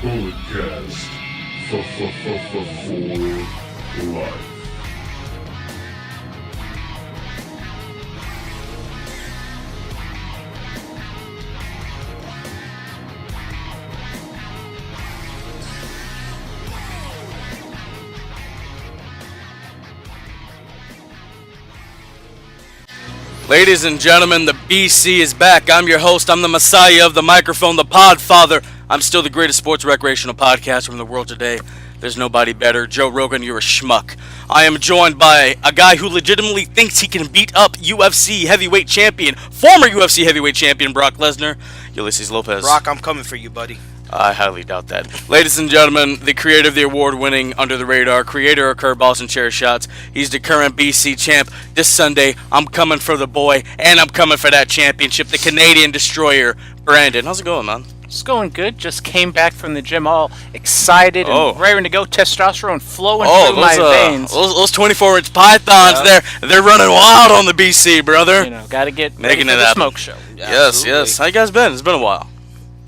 Bulletcast for life. Ladies and gentlemen, the BC is back. I'm your host. I'm the Messiah of the microphone, the Podfather. I'm still the greatest sports recreational podcaster in the world today. There's nobody better. Joe Rogan, you're a schmuck. I am joined by a guy who legitimately thinks he can beat up UFC heavyweight champion, former UFC heavyweight champion Brock Lesnar, Ulysses Lopez. Brock, I'm coming for you, buddy. I highly doubt that. Ladies and gentlemen, the creator of the award-winning Under the Radar, creator of Curveballs and Chair Shots. He's the current BC champ. This Sunday, I'm coming for the boy, and I'm coming for that championship, the Canadian Destroyer, Brandon. How's it going, man? It's going good. Just came back from the gym all excited and raring to go. Testosterone flowing through my veins. Those 24-inch pythons, they're running wild on the BC, brother. You know, got to get making ready for it the happen. smoke show. Yes. How you guys been? It's been a while.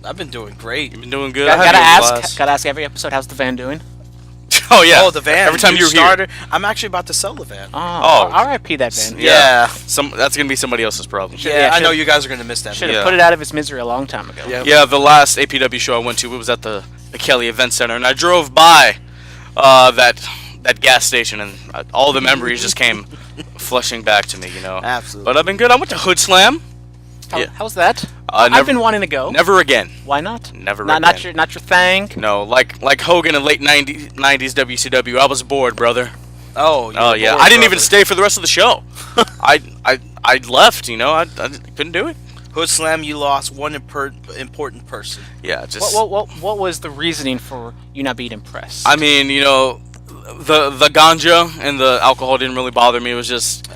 I've been doing great. You've been doing good. Gotta ask every episode, how's the van doing? Oh yeah. Oh, the van. Every time you started, I'm actually about to sell the van. Oh, R.I.P. that van. Yeah. That's gonna be somebody else's problem. I know you guys are gonna miss that. Should have put it out of its misery a long time ago. Yeah, the last APW show I went to, it was at the Kelly Event Center, and I drove by that gas station, and all the memories just came flushing back to me, you know. Absolutely. But I've been good. I went to Hood Slam. How's that? Never, I've been wanting to go. Never again. Why not? Never again. Not your thing. No, like Hogan in late 90s WCW. I was bored, brother. Oh yeah. I didn't even stay for the rest of the show. I left. You know, I couldn't do it. Hood Slam, you lost one important person. Yeah, just. What was the reasoning for you not being impressed? I mean, you know, the ganja and the alcohol didn't really bother me. It was just.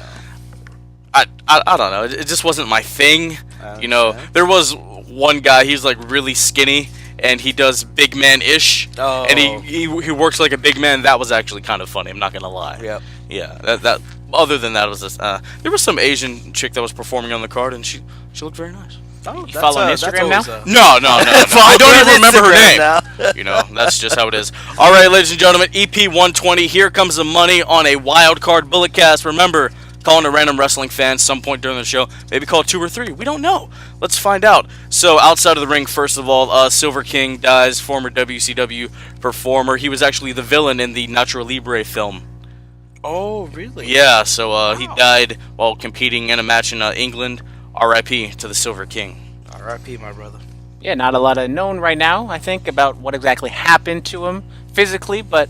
I don't know. It just wasn't my thing. You know, there was one guy. He's like really skinny, and he does big man-ish, and he works like a big man. That was actually kind of funny. I'm not gonna lie. Yep. Yeah. That. Other than that, it was just, there was some Asian chick that was performing on the card, and she looked very nice. Oh, you follow on Instagram now? No. I don't even remember her name. You know, that's just how it is. All right, ladies and gentlemen, EP 120. Here comes the money on a Wildcard Bulletcast. Remember. Calling a random wrestling fan some point during the show. Maybe call 2 or 3. We don't know. Let's find out. So, outside of the ring, first of all, Silver King dies, former WCW performer. He was actually the villain in the Nacho Libre film. Oh, really? Yeah, so he died while competing in a match in England. R.I.P. to the Silver King. R.I.P. my brother. Yeah, not a lot of known right now, I think, about what exactly happened to him physically, but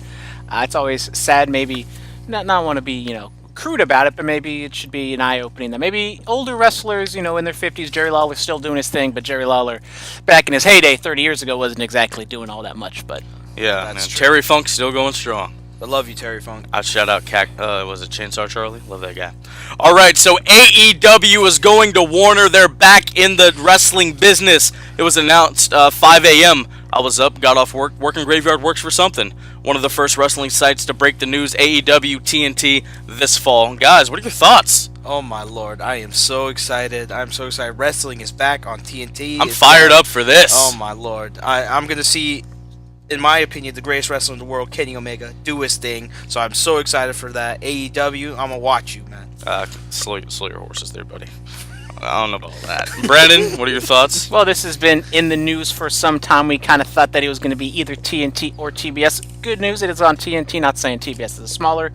it's always sad, maybe not want to be, you know, crude about it, but maybe it should be an eye-opening that maybe older wrestlers, you know, in their 50s, Jerry Lawler's still doing his thing, but Jerry Lawler, back in his heyday 30 years ago, wasn't exactly doing all that much, but... Yeah, man, Terry Funk's still going strong. I love you, Terry Funk. I'd shout out was it Chainsaw Charlie? Love that guy. Alright, so AEW is going to Warner. They're back in the wrestling business. It was announced 5 a.m. I was up, got off work. Working graveyard works for something. One of the first wrestling sites to break the news, AEW TNT this fall. Guys, what are your thoughts? Oh my lord, I am so excited. I'm so excited. Wrestling is back on TNT. I'm fired up for this. Oh my lord. I'm going to see, in my opinion, the greatest wrestler in the world, Kenny Omega, do his thing. So I'm so excited for that. AEW, I'm going to watch you, man. Slow your horses there, buddy. I don't know about that. Brandon, what are your thoughts? Well, this has been in the news for some time. We kind of thought that it was going to be either TNT or TBS. Good news, it is on TNT. Not saying TBS is a smaller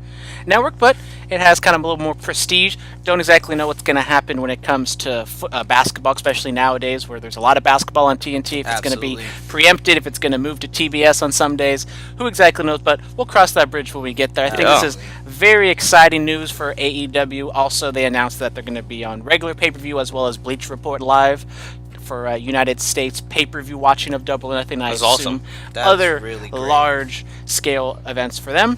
network, but it has kind of a little more prestige. Don't exactly know what's going to happen when it comes to basketball, especially nowadays where there's a lot of basketball on TNT. If it's going to be preempted, if it's going to move to TBS on some days, who exactly knows? But we'll cross that bridge when we get there. I think this is very exciting news for AEW. Also, they announced that they're going to be on regular pay-per-view as well as Bleach Report Live for United States pay-per-view watching of Double or Nothing. I assume awesome. Other really great. large-scale events for them.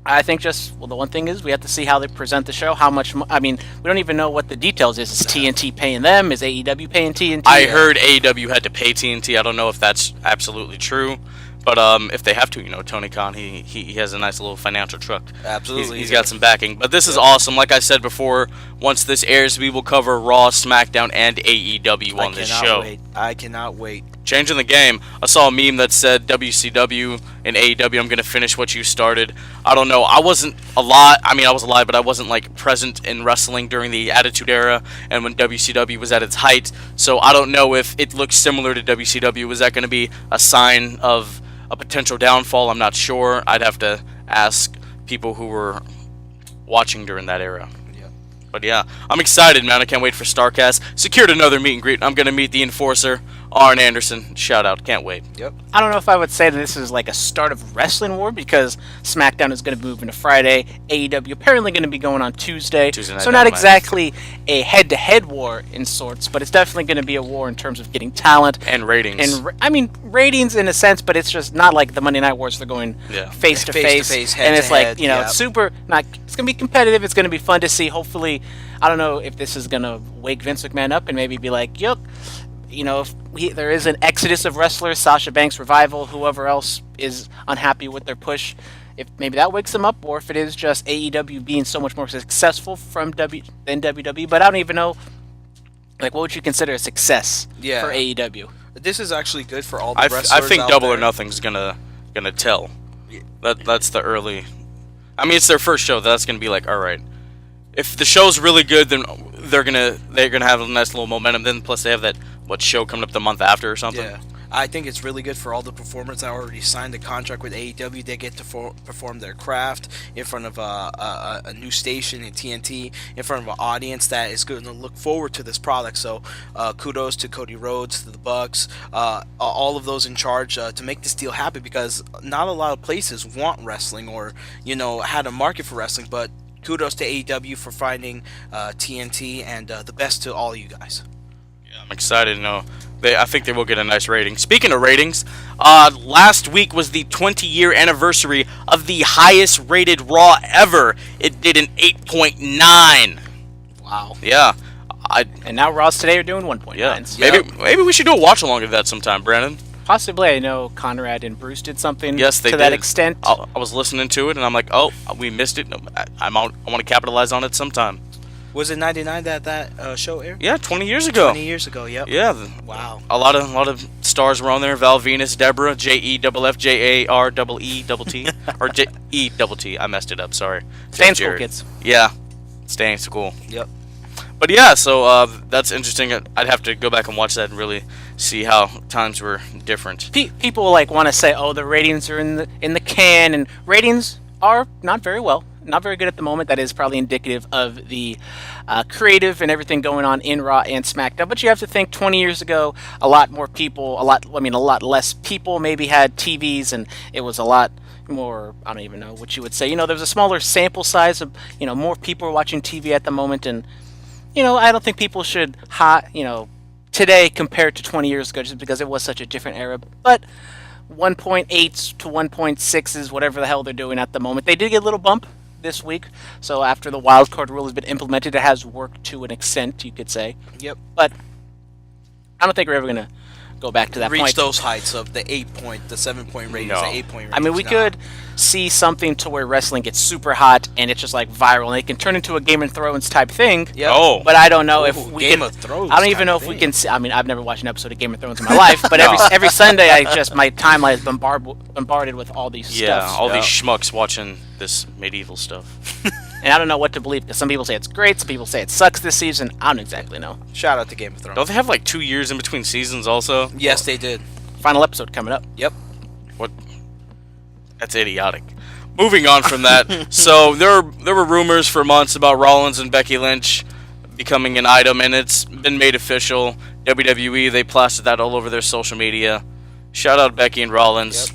I think the one thing is we have to see how they present the show. How much? I mean, we don't even know what the details is. Is TNT paying them? Is AEW paying TNT? I heard AEW had to pay TNT. I don't know if that's absolutely true, But if they have to, Tony Khan, he has a nice little financial truck. Absolutely. He's got some backing. But this is awesome. Like I said before, once this airs, we will cover Raw, SmackDown, and AEW on this show. I cannot wait. Changing the game. I saw a meme that said WCW and AEW, I'm going to finish what you started. I don't know. I wasn't alive. I mean, I was alive, but I wasn't like present in wrestling during the Attitude Era and when WCW was at its height. So I don't know if it looks similar to WCW. Was that going to be a sign of a potential downfall? I'm not sure. I'd have to ask people who were watching during that era. But yeah, I'm excited, man. I can't wait for StarCast. Secured another meet and greet. I'm going to meet the Enforcer, Arn Anderson. Shout out. Can't wait. Yep. I don't know if I would say that this is like a start of wrestling war because SmackDown is going to move into Friday. AEW apparently going to be going on Tuesday. So not exactly a head-to-head war in sorts, but it's definitely going to be a war in terms of getting talent. And ratings. And I mean, ratings in a sense, but it's just not like the Monday Night Wars. They're going face-to-face. And it's like, it's super... It's going to be competitive. It's going to be fun to see. Hopefully, I don't know if this is going to wake Vince McMahon up and maybe be like, yup, if there is an exodus of wrestlers, Sasha Banks, Revival, whoever else is unhappy with their push, if maybe that wakes them up, or if it is just AEW being so much more successful than WWE. But I don't even know, like, what would you consider a success for AEW? This is actually good for all the wrestlers. I think out Double there. or Nothing's gonna tell. That's the early. I mean, it's their first show. That's gonna be like, all right. If the show's really good, then they're gonna have a nice little momentum. Then plus they have that show coming up the month after or something. Yeah, I think it's really good for all the performers that already signed a contract with AEW. They get to perform their craft in front of a new station in TNT, in front of an audience that is going to look forward to this product. So kudos to Cody Rhodes, to the Bucks, all of those in charge to make this deal happen, because not a lot of places want wrestling or had a market for wrestling, but kudos to AEW for finding TNT, and the best to all you guys. Yeah, I'm excited. I think they will get a nice rating. Speaking of ratings, last week was the 20-year anniversary of the highest rated Raw ever. It did an 8.9. Wow. Yeah. And now Raws today are doing 1.9. Yeah. Maybe we should do a watch along of that sometime, Brandon. Possibly. I know Conrad and Bruce did something to that extent. I was listening to it, and I'm like, oh, we missed it. I want to capitalize on it sometime. Was it 99 that show aired? Yeah, 20 years ago. 20 years ago, yep. Yeah. Wow. A lot of stars were on there. Val Venus, Deborah, JEFFJAREET, or JETT. I messed it up, sorry. Stay in school, kids. Yeah, stay in school. Yep. But yeah, so that's interesting. I'd have to go back and watch that and really see how times were different. People want to say, oh, the ratings are in the can, and ratings are not very good at the moment. That is probably indicative of the creative and everything going on in Raw and SmackDown. But you have to think 20 years ago, a lot less people maybe had TVs, and it was a lot more, I don't even know what you would say. There's a smaller sample size of, more people are watching TV at the moment, and I don't think people should today compared to 20 years ago, just because it was such a different era. But 1.8 to 1.6 is whatever the hell they're doing at the moment. They did get a little bump this week, so after the Wildcard rule has been implemented, it has worked to an extent, you could say. Yep. But I don't think we're ever going to go back to that reach point. Those heights of the 7-point ratings, no. the 8-point ratings. I mean, we could see something to where wrestling gets super hot and it's just like viral, and it can turn into a Game of Thrones type thing. Yep. Oh. But I don't know if we Game can. of Thrones. I don't even know if we can see. I mean, I've never watched an episode of Game of Thrones in my life, but every Sunday, my timeline is bombarded with all these stuff. These schmucks watching this medieval stuff. And I don't know what to believe, because some people say it's great, some people say it sucks this season. I don't exactly know. Shout out to Game of Thrones. Don't they have 2 years in between seasons also? Yes, they did. Final episode coming up. Yep. What? That's idiotic. Moving on from that, so there were rumors for months about Rollins and Becky Lynch becoming an item, and it's been made official. WWE, they plastered that all over their social media. Shout out Becky and Rollins,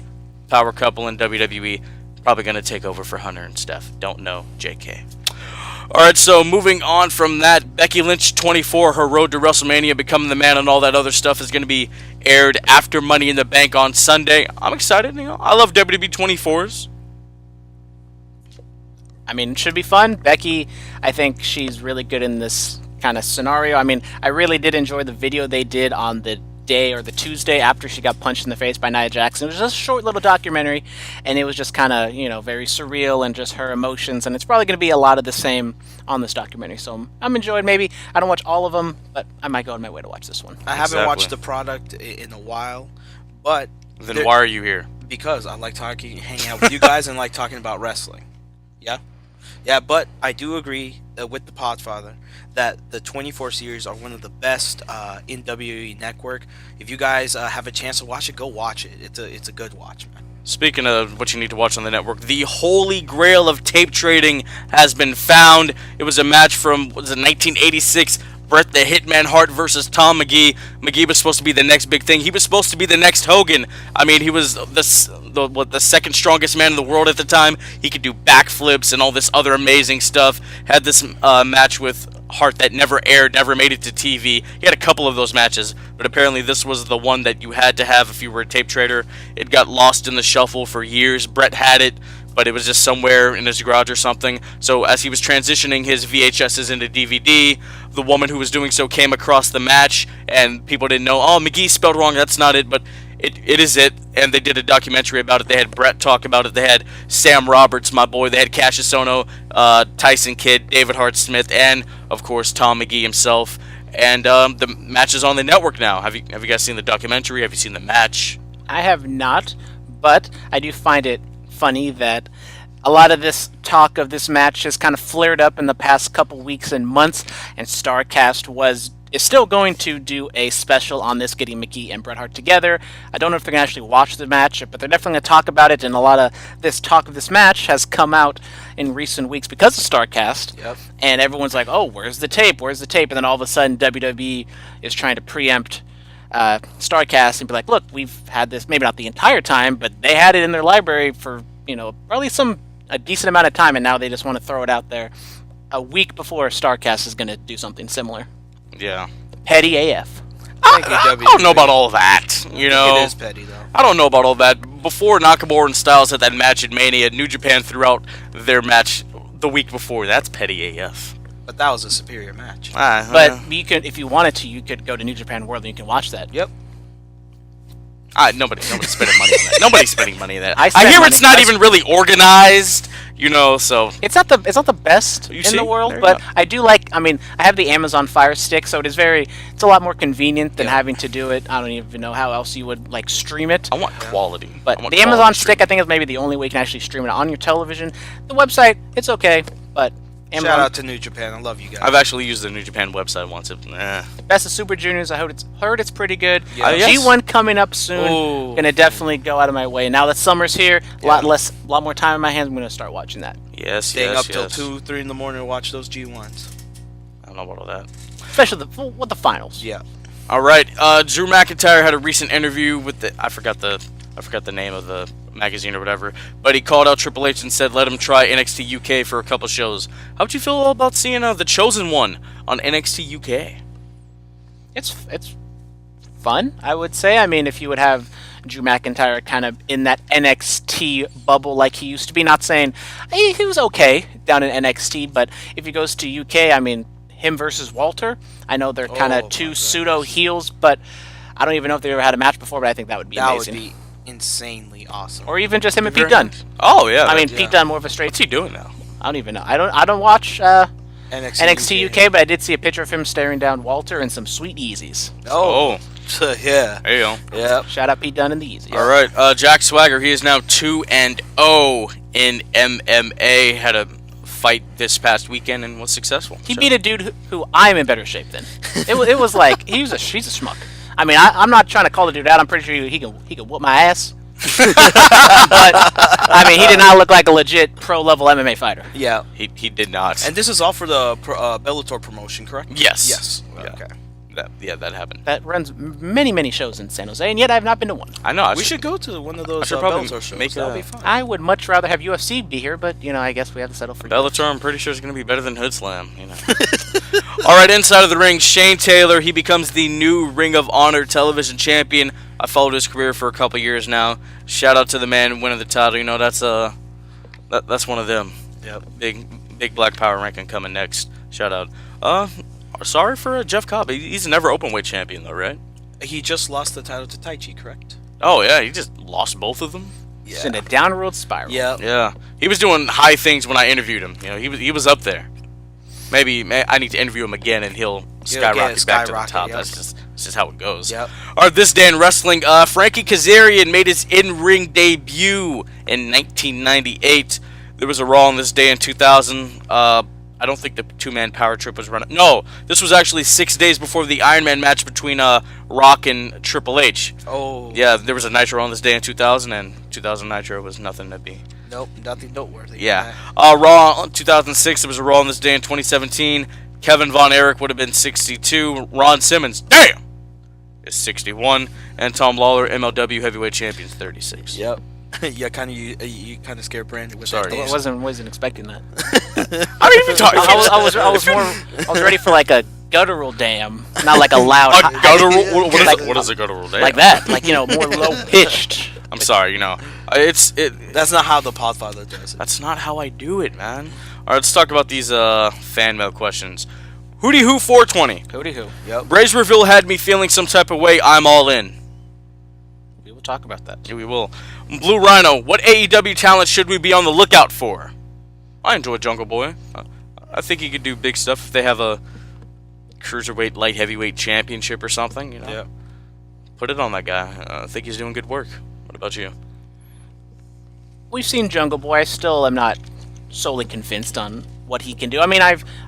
power couple in WWE. Probably going to take over for Hunter and Steph. Don't know. JK. Alright, so moving on from that, Becky Lynch 24, her road to WrestleMania, becoming the man and all that other stuff is going to be aired after Money in the Bank on Sunday. I'm excited. I love WWE 24s. I mean, it should be fun. Becky, I think she's really good in this kind of scenario. I mean, I really did enjoy the video they did on the day or the Tuesday after she got punched in the face by Nia Jax. It was just a short little documentary, and it was just kind of, very surreal and just her emotions, and it's probably going to be a lot of the same on this documentary. So I'm enjoying. Maybe I don't watch all of them, but I might go on my way to watch this one. I haven't watched the product in a while, but... Then why are you here? Because I like hanging out with you guys and like talking about wrestling. Yeah? Yeah, but I do agree with the Podfather that the 24 series are one of the best in WWE Network. If you guys have a chance to watch it, go watch it. It's a good watch, man. Speaking of what you need to watch on the network, the holy grail of tape trading has been found. It was a match from, 1986, Bret the Hitman Hart versus Tom McGee. McGee was supposed to be the next big thing. He was supposed to be the next Hogan. I mean, he was the second strongest man in the world at the time. He could do backflips and all this other amazing stuff. Had this match with Hart that never aired, never made it to TV. He had a couple of those matches, but apparently this was the one that you had to have if you were a tape trader. It got lost in the shuffle for years. Bret had it, but it was just somewhere in his garage or something. So as he was transitioning his VHSs into DVD, the woman who was doing so came across the match, and people didn't know, oh, McGee spelled wrong, that's not it, but it is it. And they did a documentary about it. They had Bret talk about it. They had Sam Roberts, my boy. They had Cassius Ohno, Tyson Kidd, David Hart Smith, and, of course, Tom McGee himself. And the match is on the network now. Have you guys seen the documentary? Have you seen the match? I have not, but I do find it funny that a lot of this talk of this match has kind of flared up in the past couple weeks and months, and StarCast is still going to do a special on this, getting McGee and Bret Hart together. I don't know if they're going to actually watch the match, but they're definitely going to talk about it, and a lot of this talk of this match has come out in recent weeks because of StarCast. Yep. And everyone's like, oh, where's the tape? Where's the tape? And then all of a sudden WWE is trying to preempt StarCast and be like, look, we've had this, maybe not the entire time, but they had it in their library for, probably a decent amount of time, and now they just want to throw it out there a week before StarCast is going to do something similar. Yeah. Petty AF. I don't know about all that, It is petty, though. I don't know about all that. Before Nakamura and Styles had that match at Mania, New Japan threw out their match the week before. That's petty AF. But that was a superior match. But you could, if you wanted to, you could go to New Japan World and you can watch that. Yep. Nobody's spending money on that. Nobody's spending money on that. I hear it's not even really organized, so... It's not the best in the world, but I do like... I mean, I have the Amazon Fire Stick, so it's a lot more convenient than having to do it. I don't even know how else you would, stream it. I want quality. But the Amazon Stick, I think, is maybe the only way you can actually stream it on your television. The website, it's okay, but... Shout out to New Japan. I love you guys. I've actually used the New Japan website once. Best of Super Juniors. I heard it's pretty good. Yes. G1 coming up soon. Ooh. Gonna definitely go out of my way. Now that summer's here, a lot more time in my hands. I'm gonna start watching that. Staying up till 2, 3 in the morning to watch those G1s. I don't know about all that. Especially with the finals. Yeah. All right. Drew McIntyre had a recent interview with I forgot the name of the magazine or whatever, but he called out Triple H and said let him try NXT UK for a couple shows. How would you feel about seeing the Chosen One on NXT UK? It's fun, I would say. I mean, if you would have Drew McIntyre kind of in that NXT bubble like he used to be, not saying he was okay down in NXT, but if he goes to UK, I mean, him versus Walter, I know they're kind of two pseudo heels, but I don't even know if they ever had a match before, but I think that would be amazing. That would be insanely awesome. Or even just him and Pete Dunne. Oh yeah. I mean, Pete Dunne more of a straight. What's he doing now? I don't even know. I don't watch NXT UK, but I did see a picture of him staring down Walter and some sweet Easies. Oh. Yeah. There you go. Yeah. Shout out Pete Dunne and the Easies. All right. Jack Swagger, he is now 2-0 in MMA. Had a fight this past weekend and was successful. He beat a dude who I'm in better shape than. It was like he's a schmuck. I mean, I'm not trying to call the dude out. I'm pretty sure he can whoop my ass. But I mean, he did not look like a legit pro-level MMA fighter. Yeah, he did not. And this is all for the Bellator promotion, correct? Yes. Yes. Yeah. Okay. That happened. That runs many shows in San Jose, and yet I have not been to one. I know. We should go to one of those probably Bellator shows. That would be fun. I would much rather have UFC be here, but I guess we have to settle for Bellator. I'm pretty sure is going to be better than Hood Slam. All right, inside of the ring, Shane Taylor. He becomes the new Ring of Honor television champion. I followed his career for a couple years now. Shout out to the man winning the title. That's one of them. Yep. Big Black Power ranking coming next. Shout out. Sorry for Jeff Cobb. He's never open weight champion though, right? He just lost the title to Taichi, correct? Oh yeah, he just lost both of them. Yeah. It's in a downward spiral. Yeah. He was doing high things when I interviewed him. You know, he was up there. Maybe I need to interview him again, and he'll skyrocket back to the top. Yep. That's just how it goes. Yep. All right, this day in wrestling, Frankie Kazarian made his in-ring debut in 1998. There was a Raw on this day in 2000. I don't think the two-man power trip was running. No, this was actually 6 days before the Iron Man match between Rock and Triple H. Oh. Yeah, there was a Nitro on this day in 2000, and 2000 Nitro was nothing to be. Nope, nothing noteworthy. Yeah. Raw 2006, there was a Raw on this day in 2017. Kevin Von Erich would have been 62. Ron Simmons, damn, is 61. And Tom Lawler, MLW Heavyweight Champion, 36. Yep. You kind of scared Brandon with Sorry. that. I wasn't expecting that. I mean, if you're talking, I was ready for like a guttural damn, not like a loud. a guttural. What is a guttural damn? Like that, like more low pitched. I'm sorry, That's not how the Podfather does it. That's not how I do it, man. All right, let's talk about these fan mail questions. Hootie Who 420. Hootie Who. Yep. Bray's reveal had me feeling some type of way. I'm all in. We will talk about that. Yeah, we will. Blue Rhino, what AEW talent should we be on the lookout for? I enjoy Jungle Boy. I think he could do big stuff if they have a cruiserweight, light heavyweight championship or something. Yeah. Put it on that guy. I think he's doing good work. What about you? We've seen Jungle Boy. I still am not solely convinced on what he can do. I mean,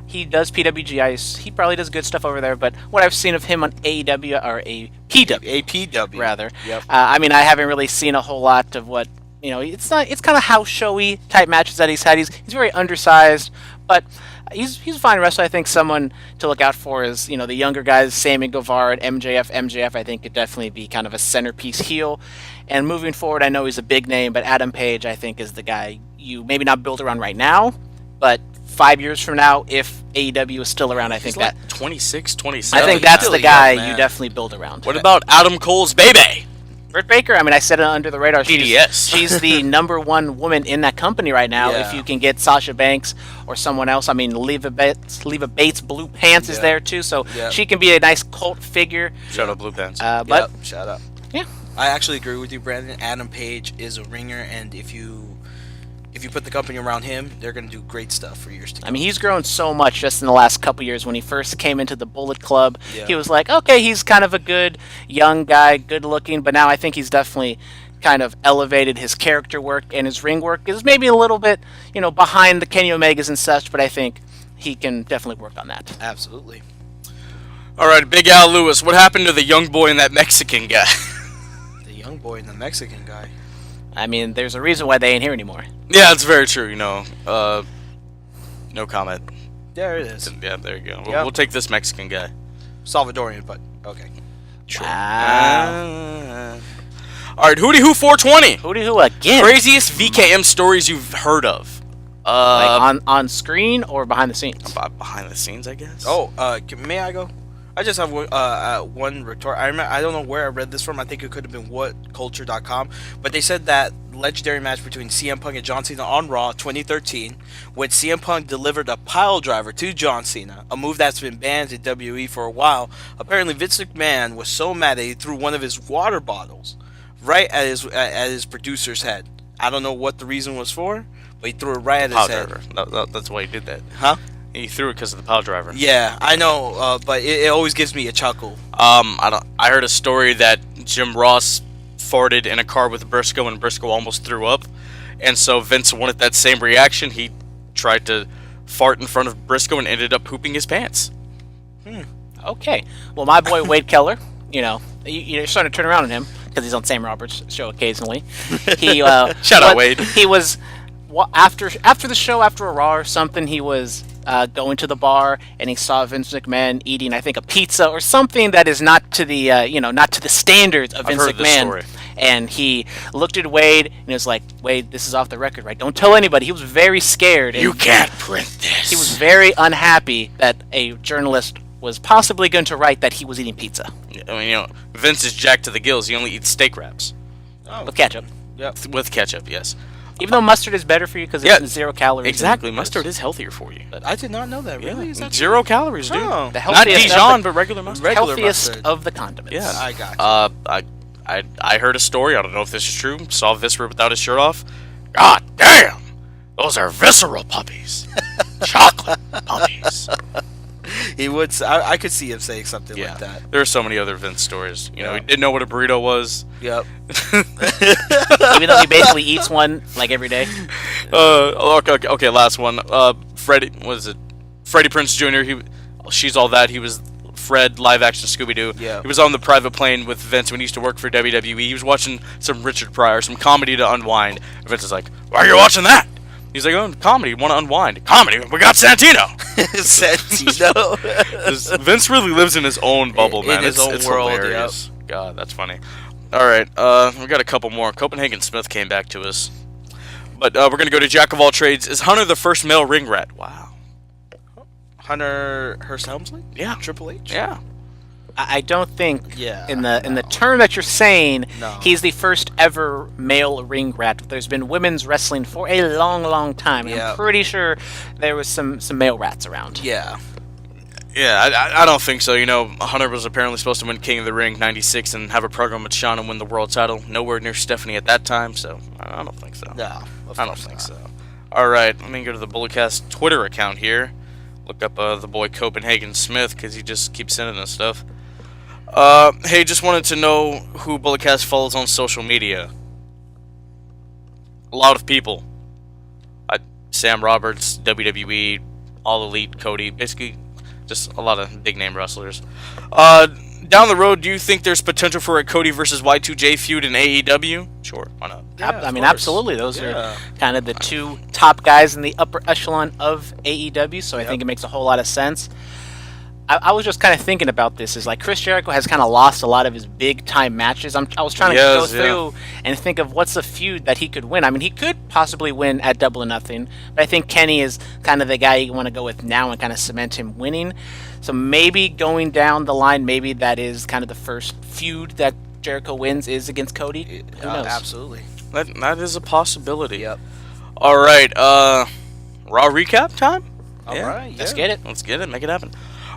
he does PWG. He probably does good stuff over there. But what I've seen of him on AEW or APW rather. Yep. I mean, I haven't really seen a whole lot of what It's not. It's kind of house showy type matches that he's had. He's very undersized, but he's a fine wrestler. I think someone to look out for is the younger guys, Sammy Guevara, MJF. MJF, I think, could definitely be kind of a centerpiece heel. And moving forward, I know he's a big name, but Adam Page, I think, is the guy you maybe not build around right now, but 5 years from now, if AEW is still around, I think like that 26, 27. I think that's the guy young, you definitely build around. What about Adam Cole's baby? Britt Baker, I mean, I said it under the radar. BDS. She's the number one woman in that company right now. Yeah. If you can get Sasha Banks or someone else, I mean, Leva Bates, Blue Pants is there too, so she can be a nice cult figure. Shout out Blue Pants. But shout out. Yeah, I actually agree with you, Brandon. Adam Page is a ringer, and if you put the company around him, they're going to do great stuff for years to come. I mean, he's grown so much just in the last couple years. When he first came into the Bullet Club, Yeah. he was like, okay, he's kind of a good young guy, good looking, but now I think he's definitely kind of elevated his character work, and his ring work is maybe a little bit, behind the Kenny Omegas and such, but I think he can definitely work on that. Absolutely. All right, Big Al Lewis. What happened to the young boy and that Mexican guy? The young boy and the Mexican guy. I mean, there's a reason why they ain't here anymore. Yeah, it's very true. No comment. There it is. Yeah, there you go. Yep. We'll take this Mexican guy. Salvadorian, but okay. Wow. All right, Hootie Who 420. Hootie Who again? Craziest VKM stories you've heard of. Like on screen or behind the scenes? Behind the scenes, I guess. Oh, may I go? I just have one retort. I don't know where I read this from. I think it could have been whatculture.com. But they said that legendary match between CM Punk and John Cena on Raw 2013, when CM Punk delivered a pile driver to John Cena, a move that's been banned in WWE for a while. Apparently, Vince McMahon was so mad that he threw one of his water bottles right at his producer's head. I don't know what the reason was for, but he threw it right at his head. That's why he did that. Huh? He threw it because of the pile driver. Yeah, I know, but it always gives me a chuckle. I heard a story that Jim Ross farted in a car with Briscoe, and Briscoe almost threw up, and so Vince wanted that same reaction. He tried to fart in front of Briscoe and ended up pooping his pants. Okay. Well, my boy Wade Keller, you're starting to turn around on him because he's on Sam Roberts' show occasionally. He Shout out Wade. He was after the show, after a Raw or something, he was going to the bar and he saw Vince McMahon eating, I think, a pizza or something that is not to the not to the standards of Vince heard McMahon. this story. And he looked at Wade and he was like, "Wade, this is off the record, right? Don't tell anybody." He was very scared. And You can't print this. he was very unhappy that a journalist was possibly going to write that he was eating pizza I mean, Vince is jacked to the gills. He only eats steak wraps Oh, with ketchup. yep. with ketchup. Yes. Even though mustard is better for you because it's 0 calories. Exactly, mustard is healthier for you. But I did not know that. Really, is that 0 calories, dude? Oh. The Not healthiest Dijon, but regular mustard. healthiest of the condiments. Yeah, I got you. I heard a story. I don't know if this is true. Saw Viscera without his shirt off. God damn, those are visceral puppies, chocolate puppies. He would. I could see him saying something like that. There are so many other Vince stories. You know, he didn't know what a burrito was. Yep. Even though he basically eats one like every day. Okay, last one. Freddie, what is it? Freddie Prinze Jr. She's All That. He was Fred, live action Scooby-Doo. Yeah. He was on the private plane with Vince when he used to work for WWE. He was watching some Richard Pryor, some comedy to unwind. And Vince is like, "Why are you watching that?" He's like, "Oh, comedy, want to unwind. Comedy, we got Santino." Santino. Vince really lives in his own bubble, man. In his own world, hilarious. Yep. God, that's funny. All right, we got a couple more. Copenhagen Smith came back to us. But we're going to go to Jack of All Trades. Is Hunter the first male ring rat? Wow. Hunter Hearst Helmsley? Yeah. Triple H? Yeah. I don't think in the no. term that you're saying, No. he's the first ever male ring rat. There's been women's wrestling for a long, long time. And I'm pretty sure there was some male rats around. Yeah. Yeah, I don't think so. You know, Hunter was apparently supposed to win King of the Ring '96 and have a program with Shawn and win the world title. Nowhere near Stephanie at that time, so I don't think so. No, I don't think so. All right, let me go to the Bulletcast Twitter account here. Look up the boy Copenhagen Smith because he just keeps sending us stuff. Hey, just wanted to know who Bulletcast follows on social media. A lot of people. Sam Roberts, WWE, All Elite, Cody, basically just a lot of big name wrestlers. Down the road, do you think there's potential for a Cody versus Y2J feud in AEW? Sure, why not? Yeah, I mean, absolutely. Those are kind of the two top guys in the upper echelon of AEW, so I think it makes a whole lot of sense. I was just kind of thinking about this. Is like Chris Jericho has kind of lost a lot of his big time matches. I was trying to go through and think of what's a feud that he could win. I mean, he could possibly win at Double or Nothing, but I think Kenny is kind of the guy you want to go with now and kind of cement him winning. So maybe going down the line, maybe that is kind of the first feud that Jericho wins is against Cody. Who knows? Absolutely. That is a possibility. Yep. All right, Raw recap time. All right, let's get it. Let's get it. Make it happen.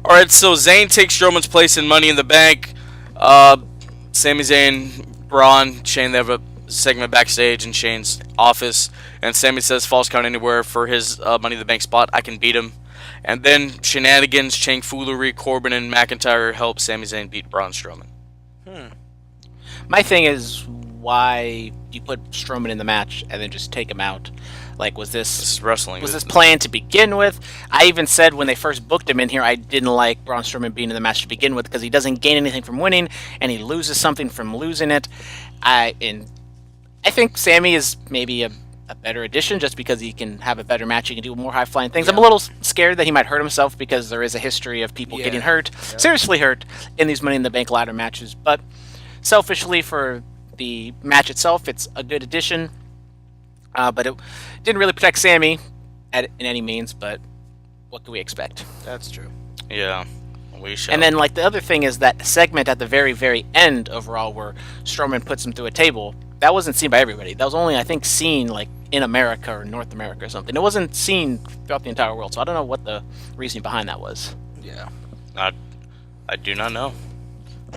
All right, so Zayn takes Strowman's place in Money in the Bank. Sami Zayn, Braun, Shane, they have a segment backstage in Shane's office, and Sami says, "Falls count anywhere for his Money in the Bank spot. I can beat him." And then shenanigans, Chang Foolery, Corbin, and McIntyre help Sami Zayn beat Braun Strowman. My thing is, why you put Strowman in the match and then just take him out? Like, was this is wrestling? Was this planned to begin with? I even said when they first booked him in here, I didn't like Braun Strowman being in the match to begin with because he doesn't gain anything from winning and he loses something from losing it. I think Sami is maybe a better addition just because he can have a better match. He can do more high flying things. I'm a little scared that he might hurt himself because there is a history of people getting hurt, seriously hurt, in these Money in the Bank ladder matches. But selfishly, for the match itself, it's a good addition. But it didn't really protect Sami in any means, but what can we expect? That's true. Yeah, we shall. And then, like, the other thing is that segment at the very, very end of Raw where Strowman puts him through a table, that wasn't seen by everybody. That was only, I think, seen, like, in America or North America or something. It wasn't seen throughout the entire world, so I don't know what the reasoning behind that was. Yeah. I do not know.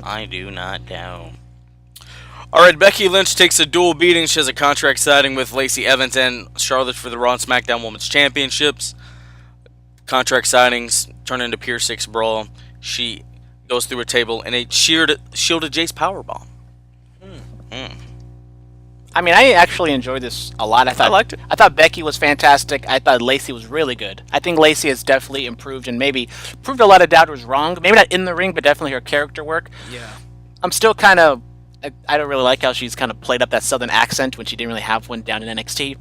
I do not know. All right, Becky Lynch takes a dual beating. She has a contract signing with Lacey Evans and Charlotte for the Raw and SmackDown Women's Championships. Contract signings turn into Pier 6 brawl. She goes through a table and a shielded Jace powerbomb. I mean, I actually enjoyed this a lot. I liked it. I thought Becky was fantastic. I thought Lacey was really good. I think Lacey has definitely improved and maybe proved a lot of doubters wrong. Maybe not in the ring, but definitely her character work. Yeah. I'm still kind of... I don't really like how she's kind of played up that southern accent when she didn't really have one down in NXT.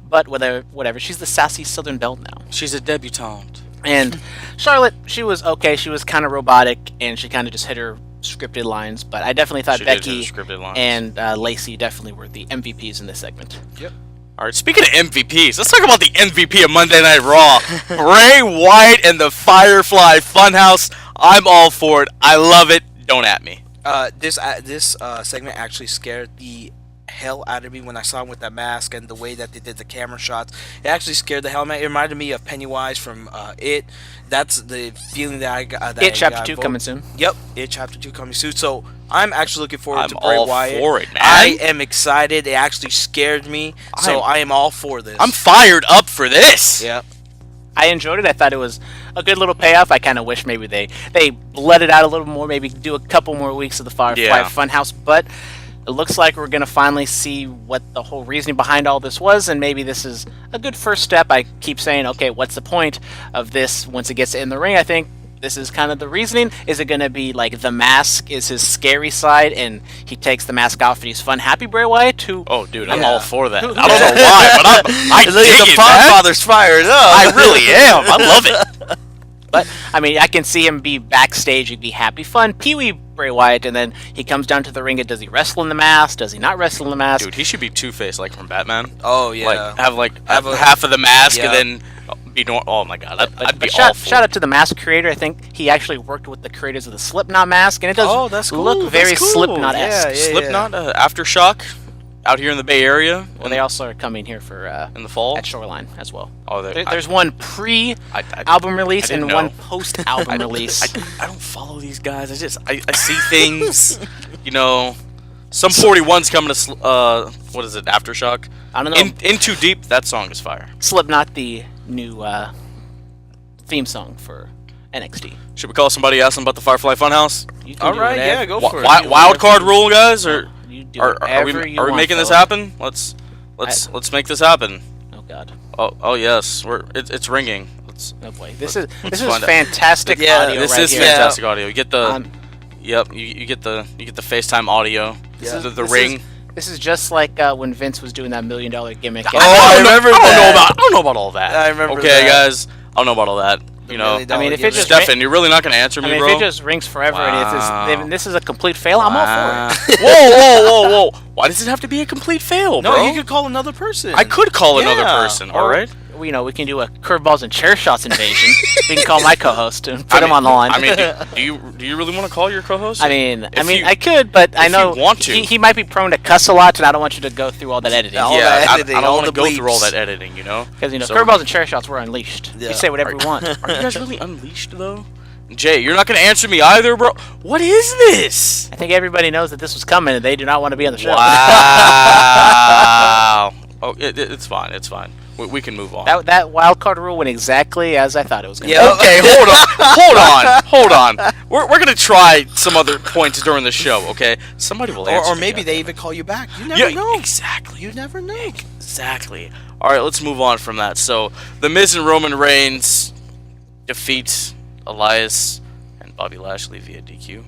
But whatever. She's the sassy Southern Belle now. She's a debutante. And Charlotte, she was okay. She was kind of robotic, and she kind of just hit her scripted lines. But I definitely thought Becky and Lacey definitely were the MVPs in this segment. Yep. All right, speaking of MVPs, let's talk about the MVP of Monday Night Raw. Bray Wyatt and the Firefly Fun House. I'm all for it. I love it. Don't at me. This segment actually scared the hell out of me when I saw him with that mask and the way that they did the camera shots. It actually scared the hell out of me. It reminded me of Pennywise from It. That's the feeling that I got. It Chapter 2 coming soon. Yep, It Chapter 2 coming soon. So I'm actually looking forward to Bray all Wyatt. for it, man. I am excited. It actually scared me. So I am all for this. I'm fired up for this. Yeah. I enjoyed it. I thought it was a good little payoff. I kind of wish maybe they bled it out a little more, maybe do a couple more weeks of the Firefly Fun House, but it looks like we're going to finally see what the whole reasoning behind all this was, and maybe this is a good first step. I keep saying, okay, what's the point of this once it gets in the ring? I think this is kind of the reasoning. Is it going to be like the mask is his scary side, and he takes the mask off and he's fun, happy Bray Wyatt? Oh, dude, I'm all for that. I don't know why, but I dig the it, Podfather's fired up. I really am. I love it. But, I mean, I can see him be backstage, he'd be happy, fun, Pee-wee Bray Wyatt, and then he comes down to the ring, and does he wrestle in the mask? Does he not wrestle in the mask? Dude, he should be Two-Face, like from Batman. Oh, yeah. Like, have half of the mask, and then be normal. Oh, my God. I'd be all for shout out to the mask creator. I think he actually worked with the creators of the Slipknot mask, and it does look very Slipknot-esque. Yeah, Slipknot, Aftershock, out here in the Bay Area. Well, they also are coming here for in the fall at Shoreline as well. Oh, there's one pre-album release and one post-album release. I don't follow these guys. I see things. You know, some 41's coming to what is it? Aftershock. I don't know. In Too Deep. That song is fire. Slipknot, the new theme song for NXT. Should we call somebody, ask them about the Firefly Fun House? All right, yeah, go for it. Wildcard rule, guys, or are we making this happen? Let's make this happen. Oh God. Oh yes, it's ringing. Oh boy, this is fantastic audio. This is fantastic audio. You get the you get the FaceTime audio. The ring. This is just like when Vince was doing that $1 million gimmick. I remember. I don't know about all that. I remember. Okay, guys, I don't know about all that. You know, I mean, if it just Stefan, you're really not going to answer me, bro? If it just rings forever and this is a complete fail, I'm all for it. Whoa! Why does it have to be a complete fail, bro? No, you could call another person. I could call another person. All right. We can do a curveballs and chair shots invasion. We can call my co-host and put him on the line. I mean, do you really want to call your co-host? I mean, I could, but I know he might be prone to cuss a lot, and I don't want you to go through all that editing. I don't want to go through all that editing, you know? Because curveballs and chair shots were unleashed. We say whatever we want. Are you guys really unleashed though? Jay, you're not going to answer me either, bro. What is this? I think everybody knows that this was coming, and they do not want to be on the show. Wow. Oh, it's fine. It's fine. We can move on. That wildcard rule went exactly as I thought it was going to. Yeah. Okay, hold on. We're gonna try some other points during the show. Okay, somebody will answer. Or maybe they even call you back. You never know. Exactly. You never know. Exactly. All right, let's move on from that. So, The Miz and Roman Reigns defeat Elias and Bobby Lashley via DQ.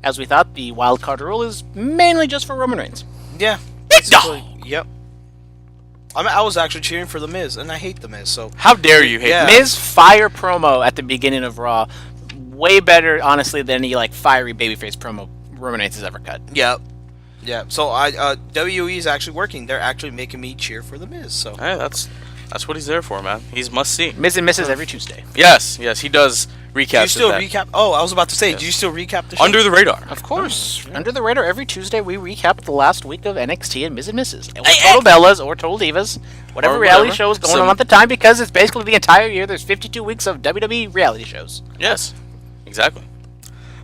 As we thought, the wildcard rule is mainly just for Roman Reigns. Yeah. Yep. I was actually cheering for The Miz, and I hate The Miz, so... How dare you hate Miz fire promo at the beginning of Raw. Way better, honestly, than any, fiery babyface promo Roman Reigns has ever cut. Yep. Yeah, so WWE is actually working. They're actually making me cheer for The Miz, so... Hey, that's what he's there for, man. He's must-see. Miz and Mrs. every Tuesday. Yes, he does recap. Do you still recap? Oh, I was about to say, do you still recap the show? Under the radar. Of course. Under the radar, every Tuesday we recap the last week of NXT and Miz and Mrs. Or Total Bellas or Total Divas. Whatever reality show is going on at the time, because it's basically the entire year. There's 52 weeks of WWE reality shows. Yes, exactly.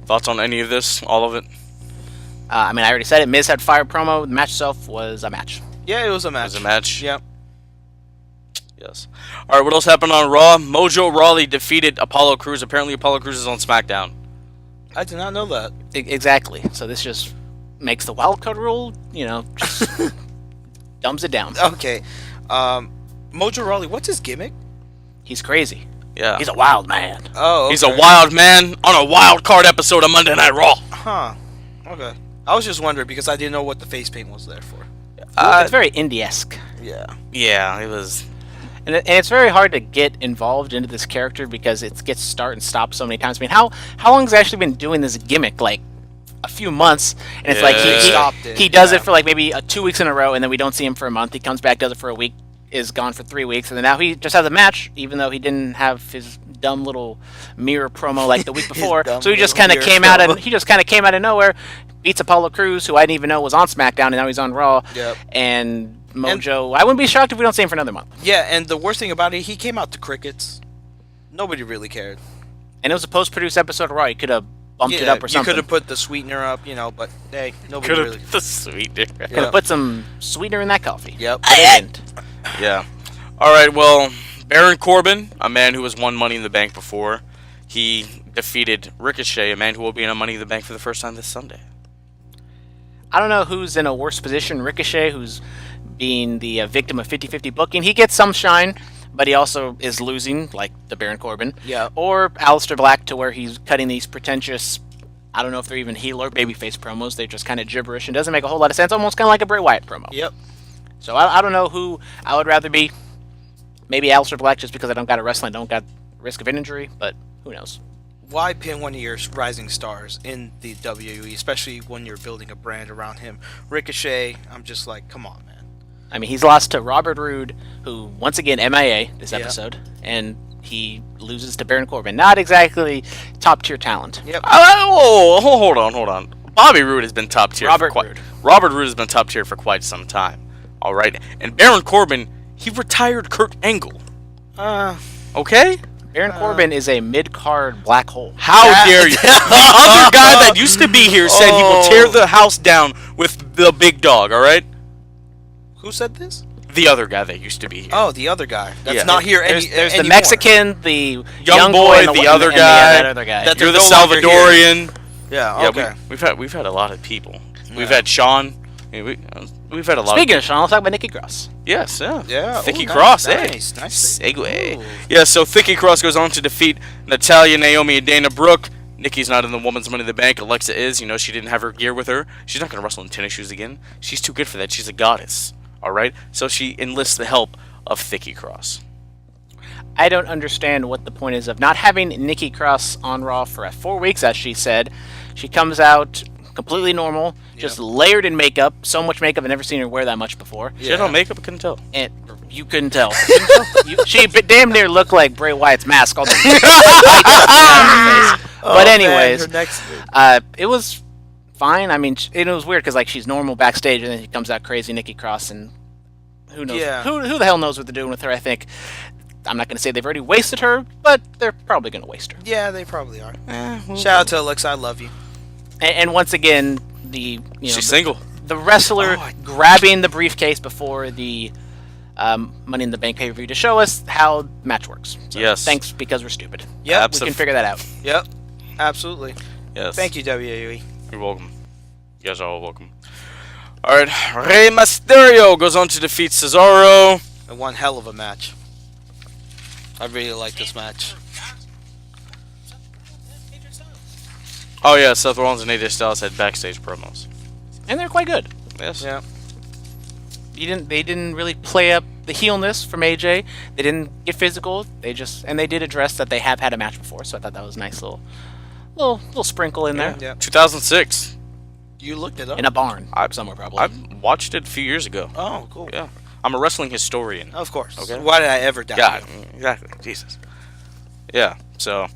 Thoughts on any of this? All of it? I already said it. Miz had fire promo. The match itself was a match. Yeah, it was a match. It was a match. Yep. Yes. All right, what else happened on Raw? Mojo Rawley defeated Apollo Crews. Apparently, Apollo Crews is on SmackDown. I did not know that. Exactly. So this just makes the wildcard rule, just dumbs it down. Okay. Mojo Rawley, what's his gimmick? He's crazy. Yeah. He's a wild man. Oh, okay. He's a wild man on a wild card episode of Monday Night Raw. Huh. Okay. I was just wondering because I didn't know what the face paint was there for. It's very indie-esque. Yeah. Yeah, it was... And it's very hard to get involved into this character because it gets start and stop so many times. I mean, how long has he actually been doing this gimmick? Like a few months, and it's he does it for maybe 2 weeks in a row, and then we don't see him for a month. He comes back, does it for a week, is gone for 3 weeks, and then now he just has a match, even though he didn't have his dumb little mirror promo like the week before. So he just little kind of mirror came out promo. of came out of nowhere, beats Apollo Crews, who I didn't even know was on SmackDown, and now he's on Raw. Yep. And Mojo, I wouldn't be shocked if we don't see him for another month. Yeah, and the worst thing about it, he came out to crickets. Nobody really cared. And it was a post-produced episode of Raw. He could have bumped it up or something. You could have put the sweetener up, but hey, nobody Could really. have the sweetener. Could have put some sweetener in that coffee. Yep. But they didn't. Yeah. All right. Well, Baron Corbin, a man who has won Money in the Bank before, he defeated Ricochet, a man who will be in a Money in the Bank for the first time this Sunday. I don't know who's in a worse position. Ricochet, who's being the victim of 50-50 booking. He gets some shine, but he also is losing, like the Baron Corbin. Yeah. Or Aleister Black, to where he's cutting these pretentious, I don't know if they're even heel or babyface promos. They're just kind of gibberish and doesn't make a whole lot of sense. Almost kind of like a Bray Wyatt promo. Yep. So I don't know who I would rather be. Maybe Aleister Black, just because I don't got to wrestle and don't got risk of an injury, but who knows. Why pin one of your rising stars in the WWE, especially when you're building a brand around him? Ricochet, I'm just like, come on, man. I mean, he's lost to Robert Roode, who, once again, MIA this episode, and he loses to Baron Corbin. Not exactly top-tier talent. Yep. Hold on. Bobby Roode has been top tier. Robert Roode has been top tier for quite some time. All right, and Baron Corbin, he retired Kurt Angle. Okay. Baron Corbin is a mid-card black hole. How dare you? The other guy that used to be here said he will tear the house down with the big dog. All right. Who said this? The other guy that used to be here. Oh, the other guy. That's Yeah. not here There's the anymore. Mexican, the Young boy, and the and other and guy. that other guy. That- You're the They're no longer Salvadorian. Yeah, Yeah, okay. we've had a lot of people. We've had Sean. We've had a lot. Speaking of Sean, let's talk about Nikki Cross. Yes, yeah. Yeah, Thicky ooh, nice, Cross, nice, eh? nice. Segue. Ooh. Yeah, so Thicky Cross goes on to defeat Natalya, Naomi, and Dana Brooke. Nikki's not in the Women's Money in the Bank. Alexa is. She didn't have her gear with her. She's not going to wrestle in tennis shoes again. She's too good for that. She's a goddess. All right? So she enlists the help of Thicky Cross. I don't understand what the point is of not having Nikki Cross on Raw for 4 weeks, as she said. She comes out completely normal, just layered in makeup. So much makeup, I've never seen her wear that much before. She had no makeup, I couldn't tell. And you couldn't tell. She damn near looked like Bray Wyatt's mask. All the but anyways, it was fine. I mean, it was weird because she's normal backstage, and then she comes out crazy Nikki Cross, and who knows? Yeah. Who the hell knows what they're doing with her? I think I'm not going to say they've already wasted her, but they're probably going to waste her. Yeah, they probably are. Shout out to Alexa, I love you. And once again, she's single. The wrestler grabbing the briefcase before the Money in the Bank pay-per-view to show us how the match works. So Yes. Thanks, because we're stupid. Yeah, we can figure that out. Yep, absolutely. Yes. Thank you, WWE. You're welcome. You guys are all welcome. All right, Rey Mysterio goes on to defeat Cesaro. And one hell of a match. I really like this match. Oh yeah, Seth Rollins and AJ Styles had backstage promos. And they're quite good. Yes. Yeah. They didn't really play up the heelness from AJ. They didn't get physical. They did address that they have had a match before. So I thought that was a nice little sprinkle in there. Yeah. 2006. You looked it up. In a barn somewhere probably. I watched it a few years ago. Oh, cool. Yeah. I'm a wrestling historian. Of course. Okay. Why did I ever doubt Yeah, you? exactly. Jesus. Yeah. So,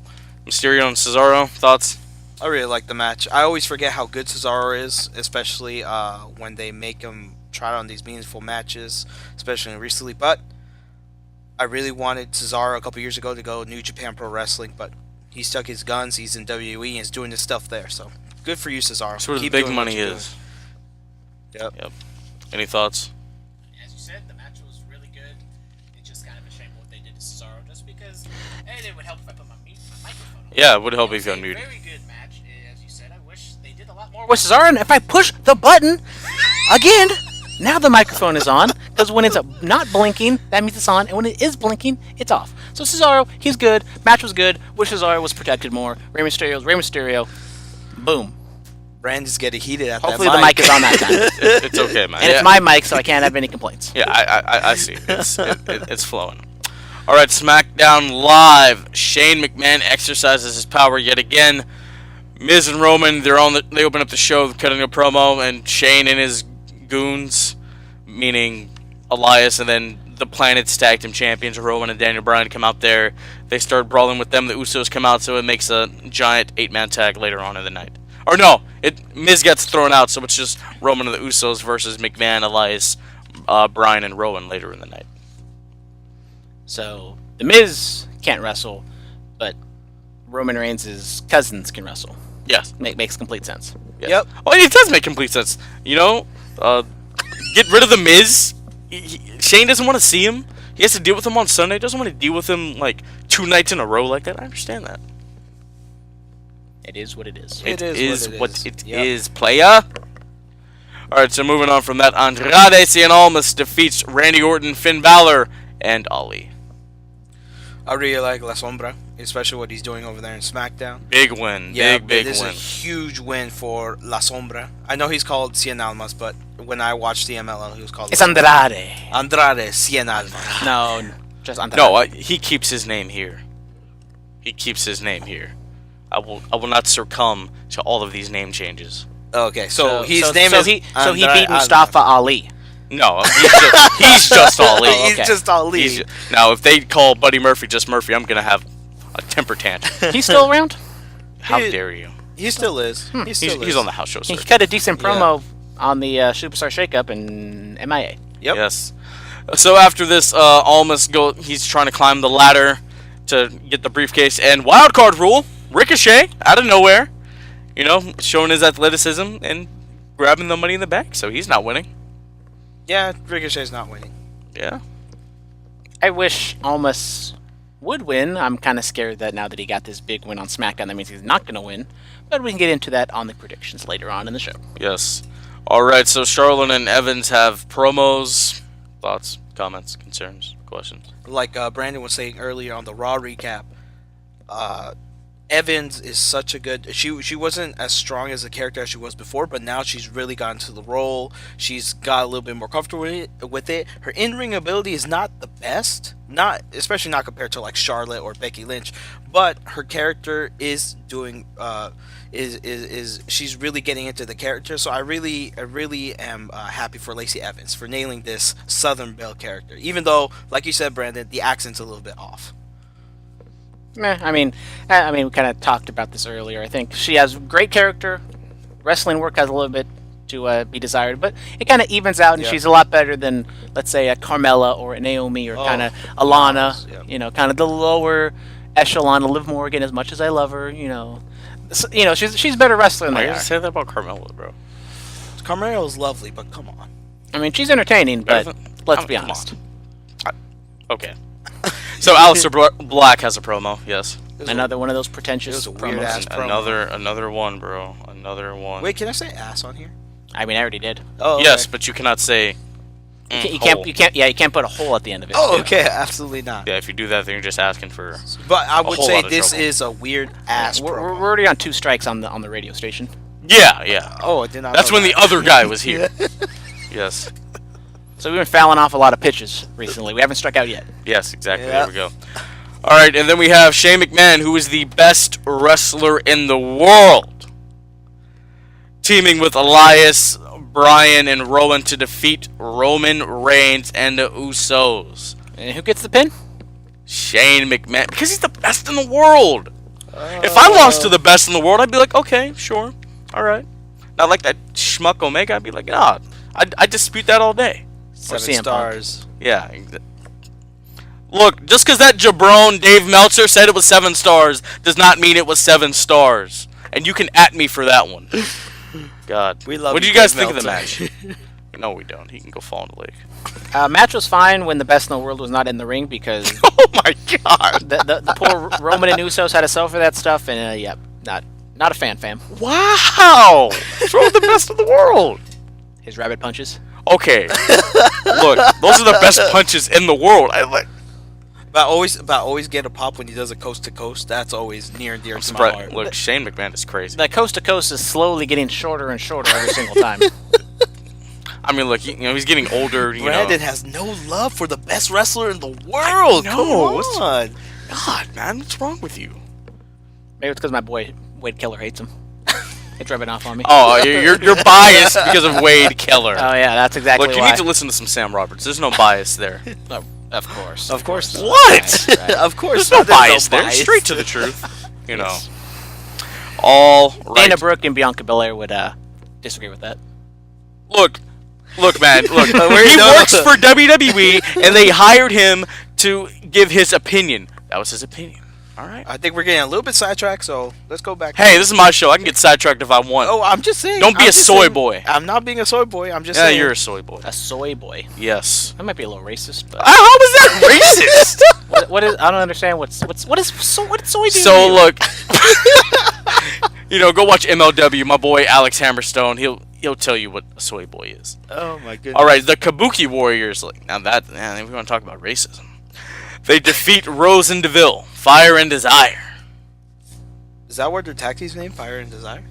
Mysterio and Cesaro, thoughts? I really like the match. I always forget how good Cesaro is, especially when they make him try on these meaningful matches, especially recently. But I really wanted Cesaro a couple years ago to go New Japan Pro Wrestling, but he stuck his guns. He's in WWE and is doing his stuff there. So good for you, Cesaro. That's where the Keep big doing what money you're is. doing. Yep. Any thoughts? As you said, the match was really good. It's just kind of a shame what they did to Cesaro, just because it would help if I put my microphone on. Yeah, it would help It if you was a unmuted. very good match, as you said. I wish they did a lot more with Cesaro, and if I push the button again, now the microphone is on, because when it's not blinking, that means it's on, and when it is blinking, it's off. So Cesaro, he's good. Match was good. Wish Cesaro was protected more. Rey Mysterio's Rey Mysterio. Boom. Brandon's getting heated at Hopefully that the mic is on that time. It's okay, man. And it's my mic, so I can't have any complaints. Yeah, I see. It's flowing. All right, SmackDown Live. Shane McMahon exercises his power yet again. Miz and Roman, they open up the show cutting a promo, and Shane and his goons, meaning Elias and then the Planet's Tag Team Champions, Rowan and Daniel Bryan, come out there. They start brawling with them. The Usos come out, so it makes a giant 8-man tag later on in the night. Or no, Miz gets thrown out, so it's just Roman and the Usos versus McMahon, Elias, Bryan, and Rowan later in the night. So the Miz can't wrestle, but Roman Reigns' cousins can wrestle. Yes. Makes complete sense. Yes. Yep. Oh, it does make complete sense. You know, get rid of the Miz. Shane doesn't want to see him. He has to deal with him on Sunday. Doesn't want to deal with him like 2 nights in a row like that. I understand that. It is what it is. It is what it is, playa. Alright, so moving on from that, Andrade Cien Almas defeats Randy Orton, Finn Balor, and Ali. I really like La Sombra, especially what he's doing over there in Smackdown. Big win. Big This win. is a huge win for La Sombra. I know he's called Cien Almas, but when I watched the MLL, he was called... It's Andrade. Andrade Cien Almas. No, just Andrade. No, he keeps his name here. He keeps his name here. I will not succumb to all of these name changes. Okay, so his name is... he beat Mustafa Ali. No, he's just Ali. He's just Ali. Now, if they call Buddy Murphy just Murphy, I'm going to have a temper tantrum. He's still around? How dare you? He still is. He's on the house show, sir. He cut a decent promo on the Superstar Shakeup in MIA. Yep. Yes. So after this, Almas he's trying to climb the ladder to get the briefcase, and Wildcard rule, Ricochet, out of nowhere, you know, showing his athleticism and grabbing the Money in the Bank, so he's not winning. Yeah, Ricochet's not winning. Yeah. I wish Almas would win. I'm kind of scared that now that he got this big win on SmackDown, that means he's not going to win. But we can get into that on the predictions later on in the show. Yes. All right, so Charlotte and Evans have promos. Thoughts, comments, concerns, questions? Like Brandon was saying earlier on the Raw recap, Evans is such a good... She wasn't as strong as a character as she was before, but now she's really gotten to the role. She's got a little bit more comfortable with it. Her in-ring ability is not the best, especially not compared to like Charlotte or Becky Lynch, but her character is doing... she's really getting into the character. So I really am happy for Lacey Evans for nailing this Southern Belle character, even though, like you said, Brandon, the accent's a little bit off. I mean, we kind of talked about this earlier. I think she has great character. Wrestling work has a little bit to be desired, but it kind of evens out, and she's a lot better than, let's say, a Carmella or a Naomi or kind of Alana. You know, kind of the lower echelon of Liv Morgan. As much as I love her, she's a better wrestler than I they gotta are. say that about Carmella, bro. Carmella's lovely, but come on. I mean, she's entertaining, but let's be honest. Okay. So Aleister Black has a promo, yes. Another one of those pretentious weird-ass promo. Another one, bro. Another one. Wait, can I say ass on here? I mean, I already did. Oh, okay. Yes, but you cannot say. You can't put a hole at the end of it. Oh, okay, absolutely not. Yeah, if you do that, then you're just asking for. But I would whole say lot of this trouble. is a weird ass We're promo. already on 2 strikes on the radio station. Yeah. Oh, I did not. That's know when that. the other guy was here. Yes. So we've been fouling off a lot of pitches recently. We haven't struck out yet. Yes, exactly. Yeah. There we go. All right, and then we have Shane McMahon, who is the best wrestler in the world, teaming with Elias, Bryan, and Rowan to defeat Roman Reigns and the Usos. And who gets the pin? Shane McMahon, because he's the best in the world. If I lost to the best in the world, I'd be like, okay, sure, all right. Not like that schmuck Omega. I'd be like, nah, I dispute that all day. 7 stars. Yeah. Look, just because that jabron Dave Meltzer said it was 7 stars does not mean it was 7 stars. And you can at me for that one. God. We love what do you, you guys Dave think of the Meltzer. match? No, we don't. He can go fall in the lake. Match was fine when the best in the world was not in the ring because Oh my God. the poor Roman and Usos had to suffer that stuff, and not a fan, fam. Wow. What's wrong with the best in the world? His rabbit punches. Okay. Look, those are the best punches in the world. But always get a pop when he does a coast to coast. That's always near and dear to my heart. Look, Shane McMahon is crazy. The coast to coast is slowly getting shorter and shorter every single time. I mean, look, he's getting older. Brandon has no love for the best wrestler in the world. Come on. God, man, what's wrong with you? Maybe it's because my boy Wade Keller hates him. It's rubbing off on me. Oh, you're biased because of Wade Keller. Oh yeah, that's exactly Look, you why. need to listen to some Sam Roberts. There's no bias there. Of course. Of course. What? Right. Of course. There's no bias there. Straight to the truth. You know. All right. Dana Brooke and Bianca Belair would disagree with that. Look, man. Look, he works for WWE, and they hired him to give his opinion. That was his opinion. All right. I think we're getting a little bit sidetracked, so let's go back. Hey, this is my show. I can get sidetracked if I want. Oh, I'm just saying. Don't be a soy boy. I'm not being a soy boy. I'm just Yeah, saying. you're a soy boy. A soy boy. Yes. That might be a little racist, but How was that racist? what is? I don't understand. What did soy do? So look, go watch MLW. My boy Alex Hammerstone. He'll tell you what a soy boy is. Oh my goodness. All right, the Kabuki Warriors. Like now that we want to talk about racism. They defeat Rose and Deville. Fire and Desire. Is that what their tag team's name? Fire and Desire?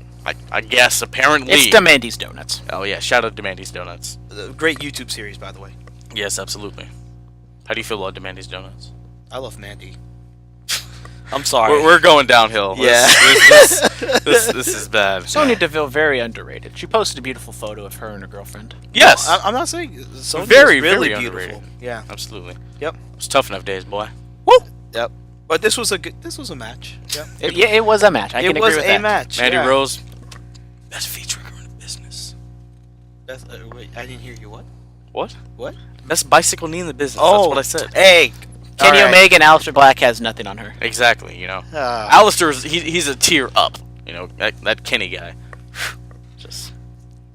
I guess apparently. It's Demandy's Donuts. Oh yeah, shout out to Mandy's Donuts. Great YouTube series, by the way. Yes, absolutely. How do you feel about Demandy's Donuts? I love Mandy. I'm sorry. We're going downhill. Yeah. This is bad. Sonya Deville, very underrated. She posted a beautiful photo of her and her girlfriend. Yes. No, I'm not saying Sonya's Very, really very beautiful. underrated. Yeah. Absolutely. Yep. It's tough enough days, boy. Yep. But this was a match. Yep. It was a match. I can agree with that. It was a match. Mandy yeah. Rose, best feature in the business. Wait, I didn't hear you. What? What? What? Best bicycle knee in the business. Oh, That's what I said. Hey. Kenny all right. Omega and Aleister Black has nothing on her. Exactly. Alistair's he's a tier up. That Kenny guy.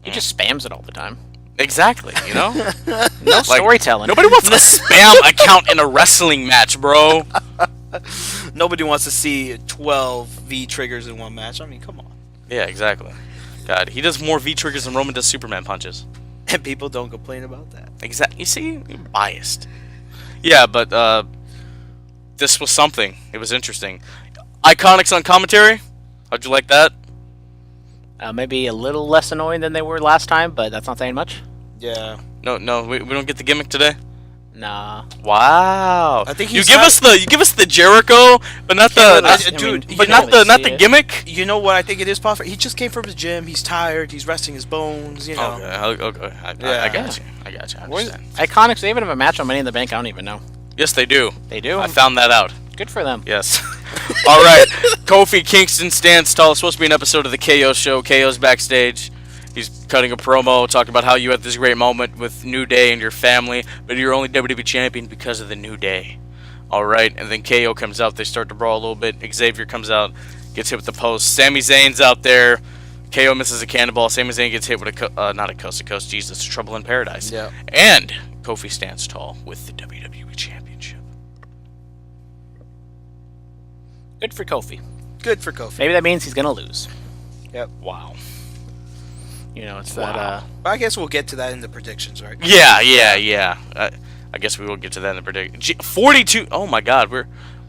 He just spams it all the time. Exactly. No storytelling. Nobody wants a spam account in a wrestling match, bro. Nobody wants to see 12 V triggers in one match. I mean, come on. Yeah, exactly. God, he does more V triggers than Roman does Superman punches. And people don't complain about that. Exactly. You see, you're biased. Yeah, but this was something. It was interesting. Iconics on commentary. How'd you like that? Maybe a little less annoying than they were last time, but that's not saying much. Yeah. No, we don't get the gimmick today. Nah. Wow. I think you give us the Jericho, but not the not the gimmick. You know what I think it is, Puffer? He just came from the gym. He's tired. He's resting his bones. Okay. I got you. I understand. Iconics, they even have a match on Money in the Bank. I don't even know. Yes, they do. They do. I found that out. Good for them. Yes. All right. Kofi Kingston stands tall. It's supposed to be an episode of the KO show. KO's backstage. He's cutting a promo, talking about how you had this great moment with New Day and your family, but you're only WWE champion because of the New Day. All right. And then KO comes out. They start to brawl a little bit. Xavier comes out, gets hit with the post. Sami Zayn's out there. KO misses a cannonball. Sami Zayn gets hit with not a coast to coast. Jesus, Trouble in Paradise. Yeah. And Kofi stands tall with the WWE Championship. Good for Kofi. Good for Kofi. Maybe that means he's gonna lose. Yep. Wow. It's Wow. that. But I guess we'll get to that in the predictions, right? Yeah. I guess we will get to that in the prediction. 42. Oh my God,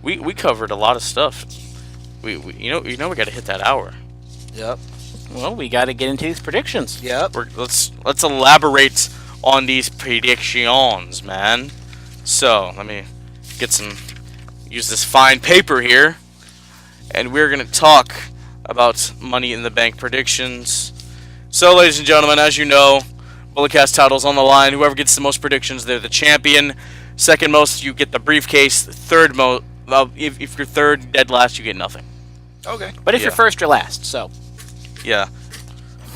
we covered a lot of stuff. We we got to hit that hour. Yep. Well, we got to get into these predictions. Yep. Let's elaborate on these predictions, man. So let me use this fine paper here, and we're gonna talk about Money in the Bank predictions. So, ladies and gentlemen, as you know, Bulletcast title's on the line. Whoever gets the most predictions, they're the champion. Second most, you get the briefcase. Third most, if you're third, dead last, you get nothing. Okay. But if you're first, you're last. So. Yeah.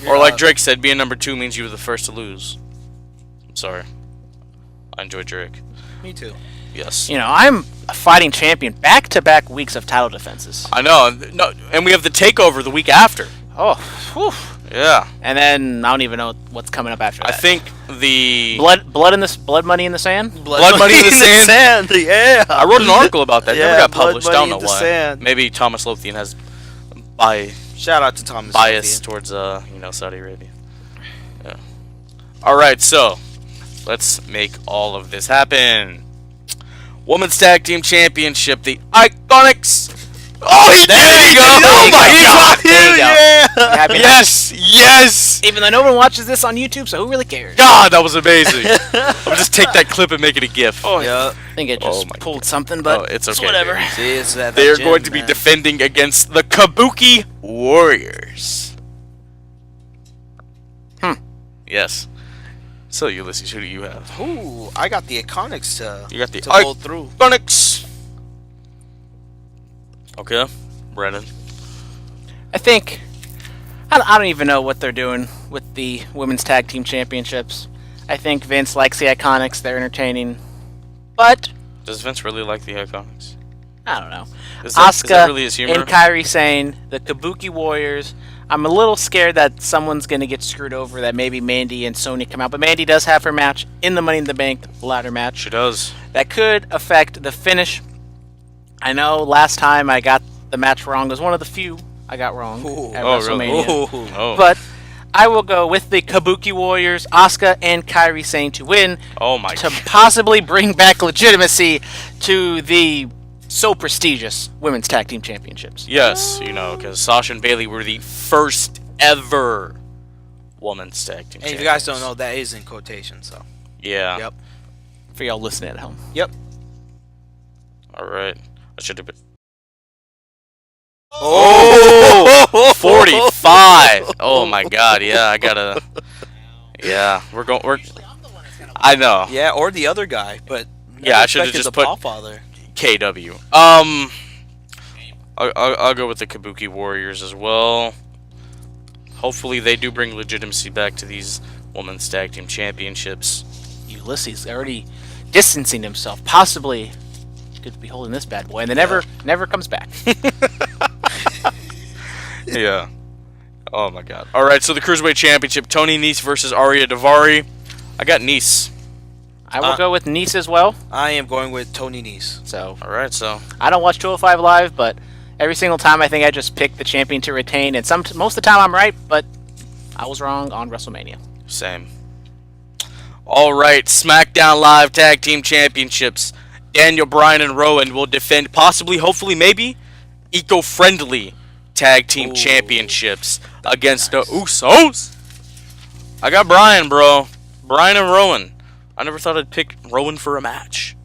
Or like Drake said, being number 2 means you were the first to lose. I'm sorry. I enjoy Drake. Me too. Yes. I'm a fighting champion. Back-to-back weeks of title defenses. I know. No, and we have the takeover the week after. Oh, whew. Yeah. And then I don't even know what's coming up after that. I think the blood money in the sand. Blood money in the sand. Yeah. I wrote an article about that. It never got Blood published. I Money don't know in the why. Sand. Maybe Thomas Lothian has Shout out to Thomas bias Lothian. towards Saudi Arabia. Yeah. All right, so let's make all of this happen. Women's Tag Team Championship, the Iconics. Oh, he did it! Oh my God! There you go. Yeah. Yes! Even though no one watches this on YouTube, so who really cares? God, that was amazing. I'll just take that clip and make it a GIF. Oh yeah. I think it just pulled something, but it's okay. whatever. Baby. See, it's that They are gym, going to be man. defending against the Kabuki Warriors. Yes. So, Ulysses, who do you have? Ooh, I got the Iconics to pull through. Iconics! Okay. Brennan. I think I don't even know what they're doing with the women's tag team championships. I think Vince likes the Iconics; they're entertaining. But Does Vince really like the Iconics? I don't know. Is that Asuka really his humor? and Kairi Sane, the Kabuki Warriors. I'm a little scared that someone's going to get screwed over. That maybe Mandy and Sonya come out, but Mandy does have her match in the Money in the Bank ladder match. She does. That could affect the finish. I know last time I got the match wrong. It was one of the few I got wrong at WrestleMania. Really? Oh. But I will go with the Kabuki Warriors, Asuka and Kairi Sane to win. Oh my to God. possibly bring back legitimacy to the so prestigious Women's Tag Team Championships. Yes, because Sasha and Bayley were the first ever women's tag team. And if you guys don't know, that is in quotation. So. Yeah. Yep. For y'all listening at home. Yep. All right. I should have been. Oh, 45. Oh my God. Yeah, I gotta. Yeah, we're. I know. Yeah, or the other guy, but Yeah, I should have just put Father. KW. I'll go with the Kabuki Warriors as well. Hopefully, they do bring legitimacy back to these women's tag team championships. Ulysses already distancing himself, possibly could be holding this bad boy, and then never comes back. Yeah. Oh my God. All right. So the Cruiserweight Championship: Tony Nese versus Arya Daivari. I got Nese. I will go with Nese as well. I am going with Tony Nese. So All right. So I don't watch 205 Live, but every single time I think I just pick the champion to retain, and most of the time I'm right, but I was wrong on WrestleMania. same. All right. SmackDown Live Tag Team Championships: Daniel Bryan and Rowan will defend, possibly, hopefully, maybe, eco-friendly tag team championships against the Usos. I got Bryan, bro. Bryan and Rowan. I never thought I'd pick Rowan for a match.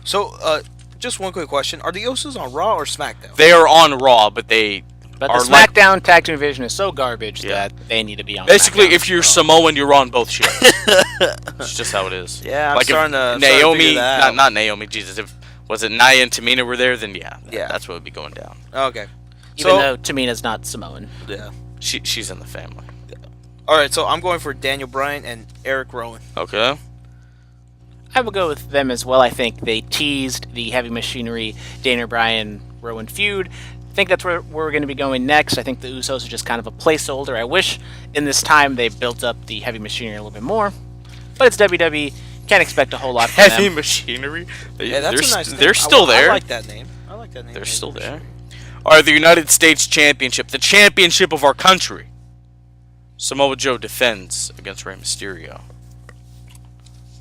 So, just one quick question: are the Usos on Raw or SmackDown? They are on Raw, but they But are the SmackDown tag team division is so garbage Yeah. that they need to be on. basically, SmackDown. if you're Samoan, you're on both shows. It's just how it is. Yeah, I'm like starting if to Naomi, figure that out. not Naomi. Jesus, if was it Nia and Tamina were there, then yeah, Yeah. that's what would be going down. Okay. even though Tamina's not Samoan. Yeah. She's in the family. All right, so I'm going for Daniel Bryan and Eric Rowan. Okay. I will go with them as well. I think they teased the Heavy Machinery Daniel Bryan Rowan feud. I think that's where we're going to be going next. I think the Usos are just kind of a placeholder. I wish in this time they built up the Heavy Machinery a little bit more, but it's WWE. Can't expect a whole lot from Heavy them. Machinery. Yeah, that's a nice name. They're still there. I like that name. They're Heavy still there. Machinery. All right, the United States Championship, the championship of our country. Samoa Joe defends against Rey Mysterio.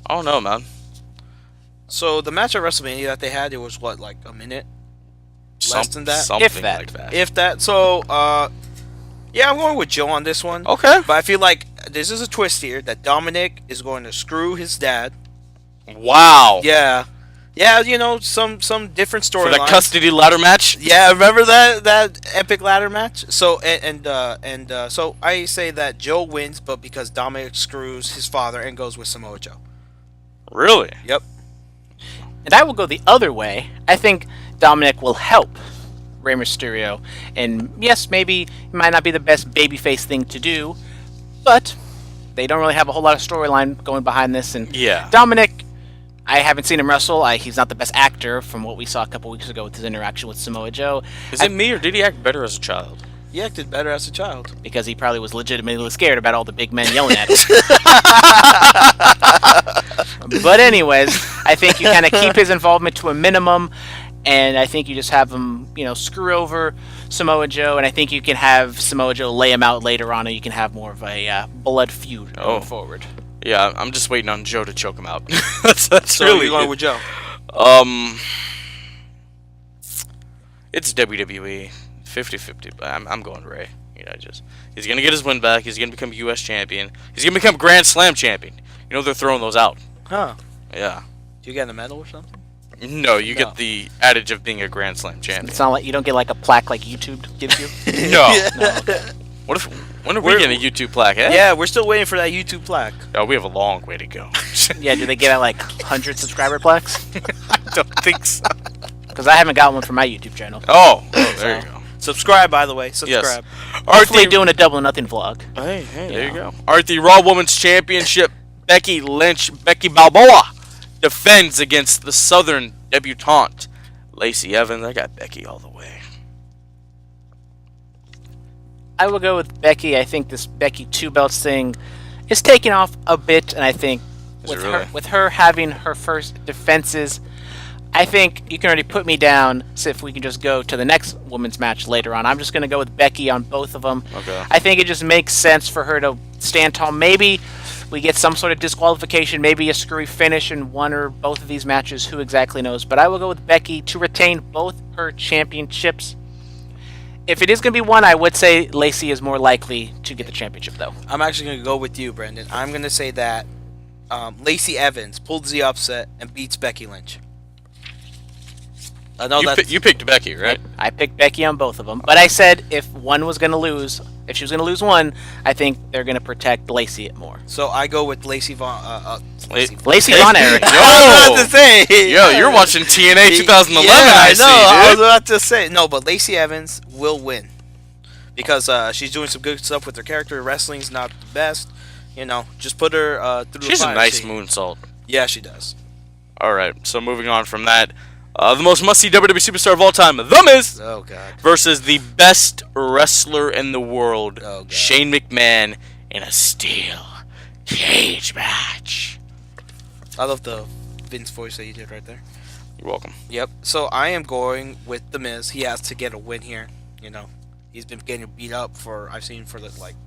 I don't know, man. So the match at WrestleMania that they had, it was what, like a minute? Less than that? Something If that. like that. If that. So, yeah, I'm going with Joe on this one. Okay. But I feel like this is a twist here that Dominic is going to screw his dad. Wow. Yeah. Yeah, you know, some different For storylines. the custody ladder match. Yeah, remember that epic ladder match? So so I say that Joe wins, but because Dominic screws his father and goes with Samoa Joe. Really? Yep. And I will go the other way. I think Dominic will help Rey Mysterio. And yes, maybe it might not be the best babyface thing to do, but they don't really have a whole lot of storyline going behind this. And Yeah. Dominic, I haven't seen him wrestle. He's not the best actor from what we saw a couple weeks ago with his interaction with Samoa Joe. Is it me or did he act better as a child? He acted better as a child. Because he probably was legitimately scared about all the big men yelling at him. But anyways, I think you kind of keep his involvement to a minimum, and I think you just have him, screw over Samoa Joe, and I think you can have Samoa Joe lay him out later on, and you can have more of a blood feud going forward. Yeah, I'm just waiting on Joe to choke him out. that's So really you're going it. with Joe? It's WWE 50-50. But I'm going Ray. He's gonna get his win back. He's gonna become U.S. champion. He's gonna become Grand Slam champion. They're throwing those out. Huh. Yeah. Do you get a medal or something? No, you get the adage of being a Grand Slam champion. It's not like you don't get like a plaque like YouTube gives you. No. Yeah. No, okay. What When are we getting a YouTube plaque, eh? Yeah, we're still waiting for that YouTube plaque. Oh, we have a long way to go. Yeah, do they get out like 100 subscriber plaques? I don't think so. Because I haven't got one for my YouTube channel. Oh, there you go. Subscribe, by the way. Subscribe. Yes. Hopefully doing a Double or Nothing vlog. Hey, there you go. Alright, the Raw Women's Championship, Becky Balboa defends against the Southern debutante, Lacey Evans. I got Becky all the way. I will go with Becky. I think this Becky 2 belts thing is taking off a bit, and I think with her having her first defenses, I think you can already put me down. So if we can just go to the next women's match later on, I'm just going to go with Becky on both of them. Okay. I think it just makes sense for her to stand tall. Maybe we get some sort of disqualification, maybe a screwy finish in one or both of these matches. Who exactly knows? But I will go with Becky to retain both her championships. If it is going to be one, I would say Lacey is more likely to get the championship, though. I'm actually going to go with you, Brendan. I'm going to say that Lacey Evans pulls the upset and beats Becky Lynch. You picked Becky, right? I picked Becky on both of them. But I said if one was going to lose, if she was going to lose one, I think they're going to protect Lacey more. So I go with Lacey Von Erich. I was about to say. Yo, you're watching TNA 2011. Yeah, I know. I was dude. about to say. No, but Lacey Evans will win because she's doing some good stuff with her character. Wrestling's not the best. You know, just put her through the fire. She's a nice moonsault. Yeah, she does. All right, so moving on from that. The most must-see WWE superstar of all time, The Miz, versus the best wrestler in the world, Shane McMahon, in a steel cage match. I love the Vince voice that you did right there. You're welcome. Yep. So I am going with The Miz. He has to get a win here. You know, he's been getting beat up I've seen for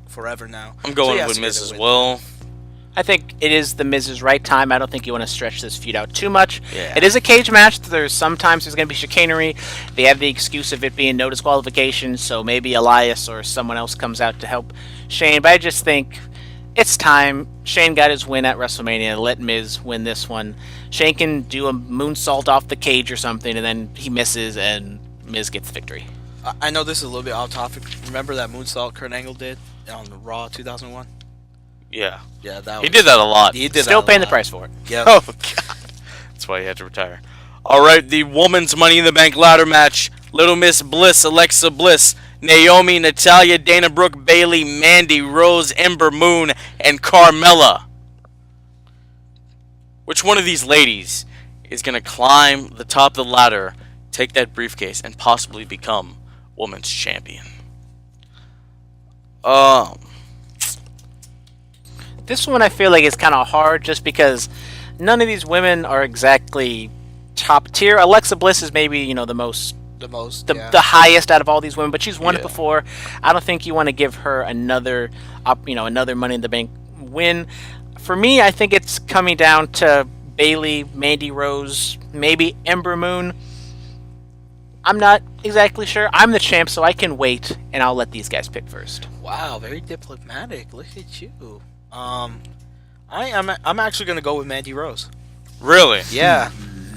forever now. I'm going with Miz as well. I think it is the Miz's right time. I don't think you want to stretch this feud out too much. Yeah. It is a cage match. Sometimes there's going to be chicanery. They have the excuse of it being no disqualification, so maybe Elias or someone else comes out to help Shane. But I just think it's time. Shane got his win at WrestleMania. Let Miz win this one. Shane can do a moonsault off the cage or something, and then he misses, and Miz gets the victory. I know this is a little bit off topic. Remember that moonsault Kurt Angle did on Raw 2001? Yeah. Yeah, that he did that a lot. He did Still that paying the price for it. Yeah. Oh, God. That's why he had to retire. All right, the Women's Money in the Bank ladder match. Little Miss Bliss, Alexa Bliss, Naomi, Natalya, Dana Brooke, Bayley, Mandy Rose, Ember Moon, and Carmella. Which one of these ladies is going to climb the top of the ladder, take that briefcase, and possibly become Women's Champion? This one I feel like is kind of hard just because none of these women are exactly top tier. Alexa Bliss is maybe, the highest out of all these women, but she's won it before. I don't think you want to give her another Money in the Bank win. For me, I think it's coming down to Bayley, Mandy Rose, maybe Ember Moon. I'm not exactly sure. I'm the champ, so I can wait, and I'll let these guys pick first. Wow, very diplomatic. Look at you. I'm actually gonna go with Mandy Rose. Really? Yeah.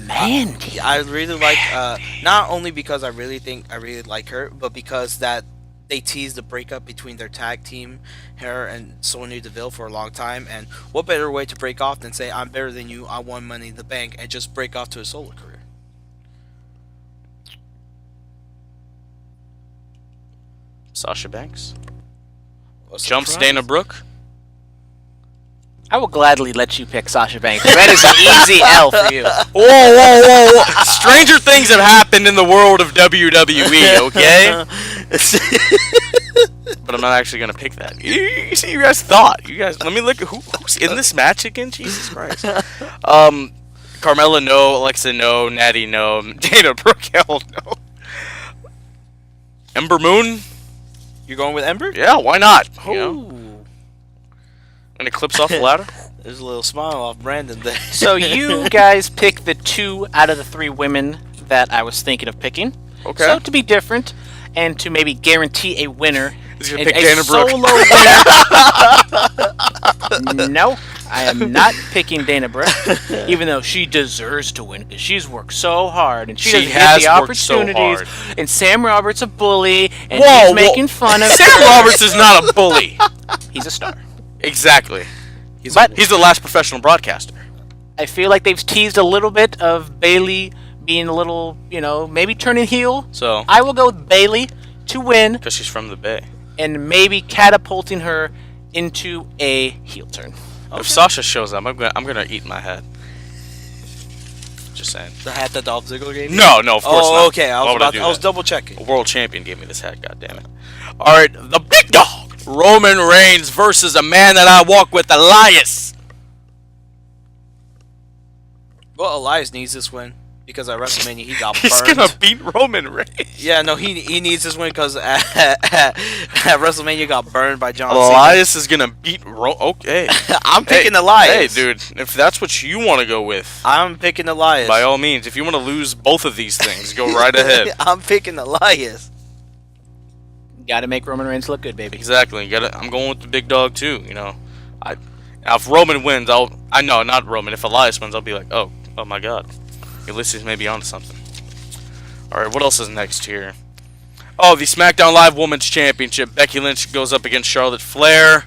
Mandy. I really like not only because I really like her, but because that they teased the breakup between their tag team, her and Sonya Deville, for a long time. And what better way to break off than say I'm better than you, I won Money in the Bank, and just break off to a solo career. Sasha Banks. Jumps Dana Brooke. I will gladly let you pick Sasha Banks. That is an easy L for you. Whoa. Stranger things have happened in the world of WWE, okay? But I'm not actually going to pick that. You see, you guys thought. Let me look at who's in this match again? Jesus Christ. Carmella, no. Alexa, no. Natty, no. Dana Brooke, hell no. Ember Moon? You're going with Ember? Yeah, why not? Ooh. You know? And it clips off the ladder? There's a little smile off Brandon there. So you guys pick the 2 out of the 3 women that I was thinking of picking. Okay. So to be different and to maybe guarantee a winner, He's gonna pick Dana Brooke. solo winner. No, I am not picking Dana Brooke, even though she deserves to win because she's worked so hard and she doesn't get the opportunities. So and Sam Roberts a bully, and he's making fun of Sam Roberts is not a bully. He's a star. Exactly. He's the last professional broadcaster. I feel like they've teased a little bit of Bayley being a little, maybe turning heel. So I will go with Bayley to win because she's from the Bay, and maybe catapulting her into a heel turn. Okay. If Sasha shows up, I'm gonna eat my hat. Just saying. The hat that Dolph Ziggler gave you? No, of course not. Oh, okay. I was double checking. A world champion gave me this hat. God damn it! All right, the big dog, Roman Reigns versus a man that I walk with, Elias. Well, Elias needs this win because at WrestleMania he got burned. He's gonna beat Roman Reigns. Yeah, no, he needs this win because at WrestleMania he got burned by John Cena. Elias is gonna beat Okay. I'm picking Elias. Hey, dude, if that's what you want to go with, I'm picking Elias. By all means, if you want to lose both of these things, go right ahead. I'm picking Elias. Got to make Roman Reigns look good, baby. Exactly. I'm going with the big dog too. Now if Roman wins, not Roman. If Elias wins, I'll be like, oh my God, Ulysses may be onto something. All right, what else is next here? Oh, the SmackDown Live Women's Championship. Becky Lynch goes up against Charlotte Flair.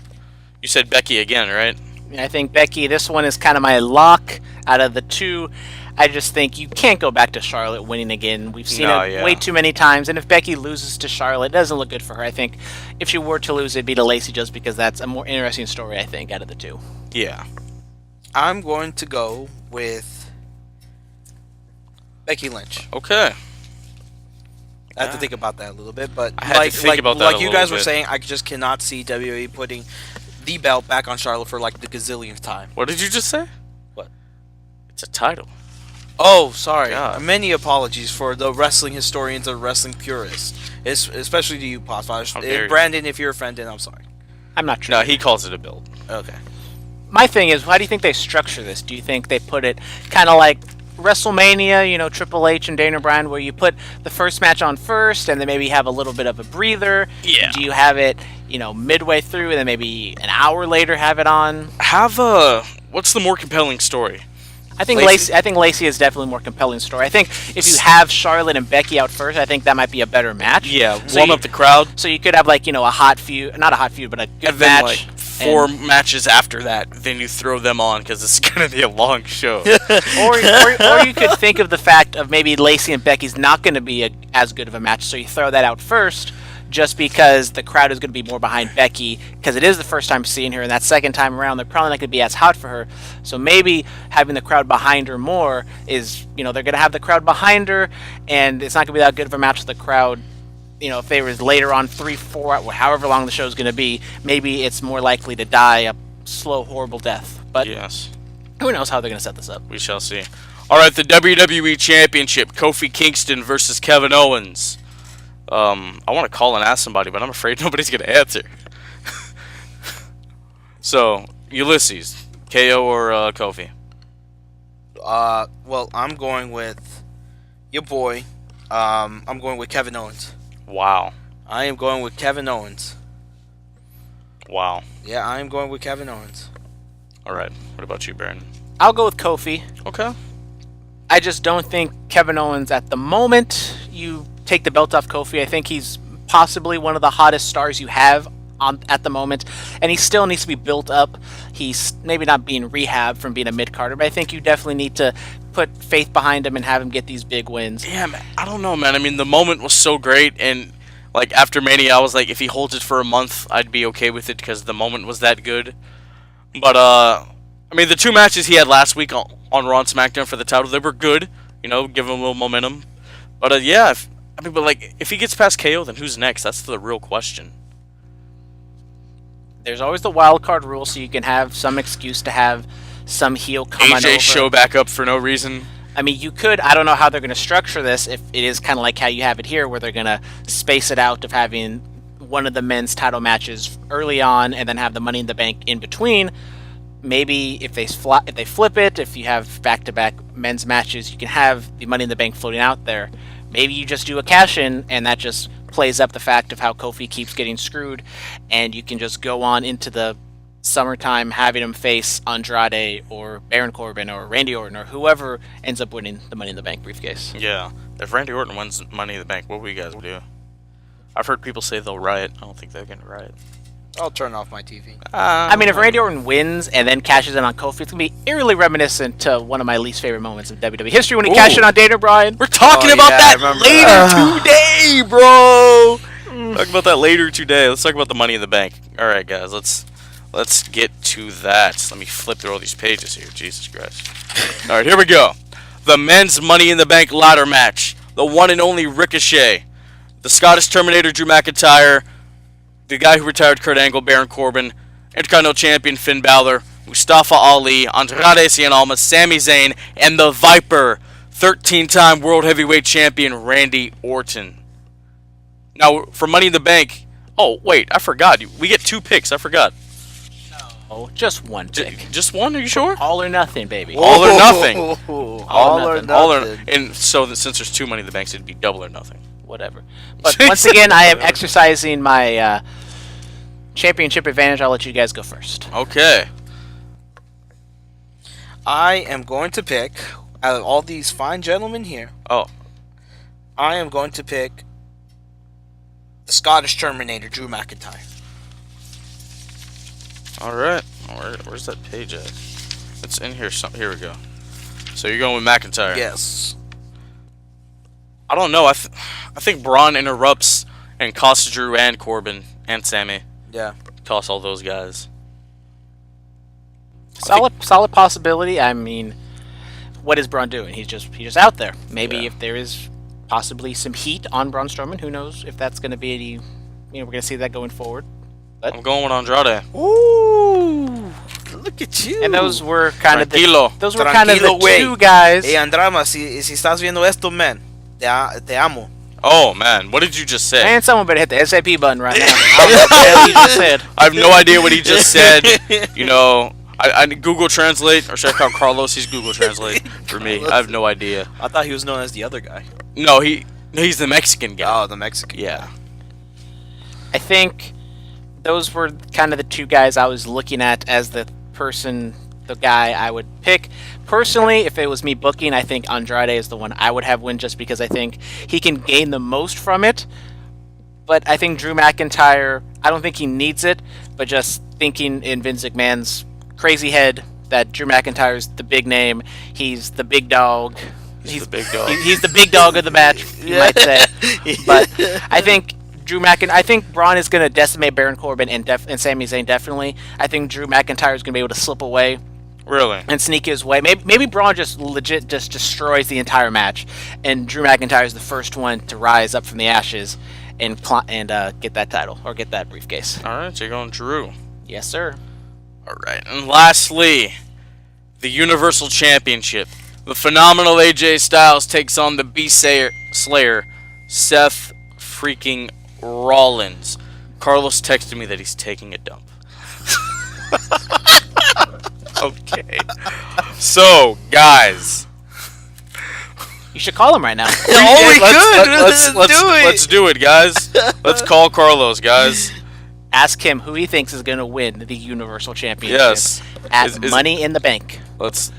You said Becky again, right? I think Becky. This one is kind of my lock out of the two. I just think you can't go back to Charlotte winning again. We've seen it way too many times, and if Becky loses to Charlotte, it doesn't look good for her. I think if she were to lose, it'd be to Lacey just because that's a more interesting story, I think, out of the two. Yeah. I'm going to go with Becky Lynch. Okay. I have to think about that a little bit, but I had to think about that like you guys were saying, I just cannot see WWE putting the belt back on Charlotte for like the gazillionth time. What did you just say? What? It's a title. Oh, sorry. God. Many apologies for the wrestling historians or wrestling purists, especially to you, Potfash. Brandon, if you're offended, I'm sorry. I'm not sure. No, he calls it a belt. Okay. My thing is, how do you think they structure this? Do you think they put it kind of like WrestleMania, Triple H and Dana Bryan, where you put the first match on first and then maybe have a little bit of a breather? Yeah. Do you have it, midway through and then maybe an hour later have it on? What's the more compelling story? I think Lacey is definitely a more compelling story. I think if you have Charlotte and Becky out first, I think that might be a better match. Yeah, warm up the crowd. So you could have a hot feud, not a hot feud, but a good match. Then, 4 matches after that, then you throw them on because it's going to be a long show. or you could think of the fact of maybe Lacey and Becky's not going to be as good of a match, so you throw that out first just because the crowd is going to be more behind Becky because it is the first time seeing her, and that second time around they're probably not going to be as hot for her. So maybe having the crowd behind her more is, they're going to have the crowd behind her, and it's not going to be that good of a match with the crowd. If they was later on 3, 4, however long the show is going to be, maybe it's more likely to die a slow, horrible death. But yes, who knows how they're going to set this up? We shall see. All right, the WWE Championship: Kofi Kingston versus Kevin Owens. I want to call and ask somebody, but I'm afraid nobody's going to answer. So, Ulysses, KO or Kofi? Well, I'm going with your boy. I'm going with Kevin Owens. Wow. I am going with Kevin Owens. Wow. Yeah, I am going with Kevin Owens. All right. What about you, Baron? I'll go with Kofi. Okay. I just don't think Kevin Owens at the moment, you take the belt off Kofi. I think he's possibly one of the hottest stars you have at the moment, and he still needs to be built up. He's maybe not being rehabbed from being a mid-carder, but I think you definitely need to put faith behind him and have him get these big wins. Yeah, man. I don't know, man. I mean, the moment was so great, and after Mania, I was like, if he holds it for a month, I'd be okay with it because the moment was that good. But the 2 matches he had last week on Raw and SmackDown for the title, they were good. Give him a little momentum. But if he gets past KO, then who's next? That's the real question. There's always the wild card rule, so you can have some excuse to have some heel come on over. AJ show back up for no reason. I mean, you could. I don't know how they're going to structure this. If it is kind of like how you have it here, where they're going to space it out of having one of the men's title matches early on, and then have the Money in the Bank in between. Maybe if they flip it, if you have back-to-back men's matches, you can have the Money in the Bank floating out there. Maybe you just do a cash-in, and that just plays up the fact of how Kofi keeps getting screwed, and you can just go on into the SummerTime having him face Andrade or Baron Corbin or Randy Orton or whoever ends up winning the Money in the Bank briefcase. Yeah. If Randy Orton wins Money in the Bank, what will you guys do? I've heard people say they'll riot. I don't think they're going to riot. I'll turn off my TV. I mean, if Randy Orton wins and then cashes in on Kofi, it's going to be eerily reminiscent to one of my least favorite moments in WWE history when he cashed in on Daniel Bryan. We're talking about that later today, bro! Talk about that later today. Let's talk about the Money in the Bank. All right, guys, let's get to that. Let me flip through all these pages here. Jesus Christ. All right, here we go. The men's Money in the Bank ladder match. The one and only Ricochet. The Scottish Terminator Drew McIntyre. The guy who retired Kurt Angle, Baron Corbin. Intercontinental Champion Finn Balor. Mustafa Ali. Andrade Cien Almas. Sami Zayn. And the Viper. 13-time World Heavyweight Champion Randy Orton. Now, for Money in the Bank... Oh, wait, I forgot. We get 2 picks. I forgot. Oh, just one pick. Just one? Are you sure? All or nothing, baby. All or nothing. All or nothing. And so since there's 2 Money in the Banks, it'd be double or nothing. Whatever. But once again, I am exercising my championship advantage. I'll let you guys go first. Okay. I am going to pick, out of all these fine gentlemen here, I am going to pick the Scottish Terminator, Drew McIntyre. All right. Where's that page at? It's in here. Here we go. So you're going with McIntyre. Yes. I don't know. I think Braun interrupts and costs Drew and Corbin and Sammy. Yeah. Costs all those guys. Solid possibility. I mean, what is Braun doing? He's just out there. Maybe if there is possibly some heat on Braun Strowman, who knows if that's going to be any. We're going to see that going forward. But I'm going with Andrade. Ooh, look at you. And those were kind of the 2 guys. Hey, Andrama, si estás viendo esto, man, te amo. Oh, man. What did you just say? Man, someone better hit the SAP button right now. I have no idea what he just said. I Google Translate, or should I call Carlos? He's Google Translate for me. I have no idea. I thought he was known as the other guy. No, he's the Mexican guy. Oh, the Mexican guy. I think those were kind of the 2 guys I was looking at as the guy I would pick. Personally, if it was me booking, I think Andrade is the one I would have win just because I think he can gain the most from it. But I think Drew McIntyre, I don't think he needs it, but just thinking in Vince McMahon's crazy head that Drew McIntyre's the big name, he's the big dog. He's the big dog. He's the big dog of the match, you might say. But I think I think Braun is going to decimate Baron Corbin and Sami Zayn definitely. I think Drew McIntyre is going to be able to slip away. Really? And sneak his way. Maybe Braun just legit just destroys the entire match, and Drew McIntyre is the first one to rise up from the ashes and get that title or get that briefcase. All right, so you're going Drew. Yes, sir. All right, and lastly, the Universal Championship. The phenomenal AJ Styles takes on the Beast Slayer, Seth freaking Rollins. Carlos texted me that he's taking a dump. Okay. So, guys. You should call him right now. Let's do it, guys. Let's call Carlos, guys. Ask him who he thinks is going to win the Universal Championship. Yes. At Money in the Bank. Let's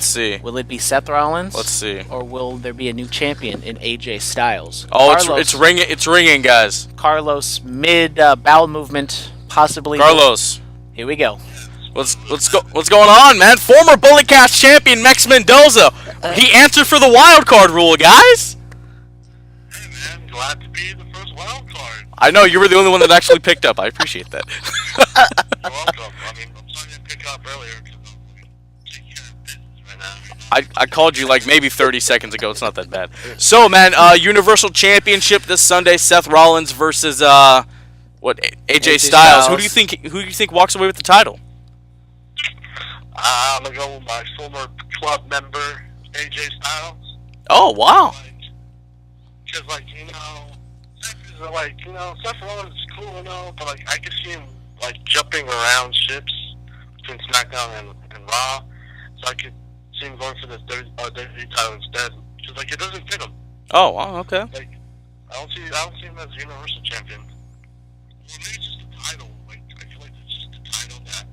see. Will it be Seth Rollins? Let's see. Or will there be a new champion in AJ Styles? Oh, Carlos, it's ringing! It's ringing, guys. Carlos mid bowel movement, possibly. Carlos. Here we go. Let's go. What's going on, man? Former Bullet Cast champion Max Mendoza. He answered for the wild card rule, guys. Hey, man, glad to be the first wild card. I know you were the only one that actually picked up. I appreciate that. You're welcome. I mean, I'm sorry I didn't pick up earlier because I'm taking care of business right now. I called you like maybe 30 seconds ago. It's not that bad. So, man, Universal Championship this Sunday. Seth Rollins versus AJ Styles. Who do you think walks away with the title? I'm gonna go with my former club member AJ Styles. Oh, wow. Because Seth Rollins is cool and all, but I can see him jumping around ships between SmackDown and Raw, so I could see him going for this WWE title instead. Because it doesn't fit him. Oh, wow, okay. I don't see him as Universal Champion. Well, maybe it's just the title. I feel like it's just the title that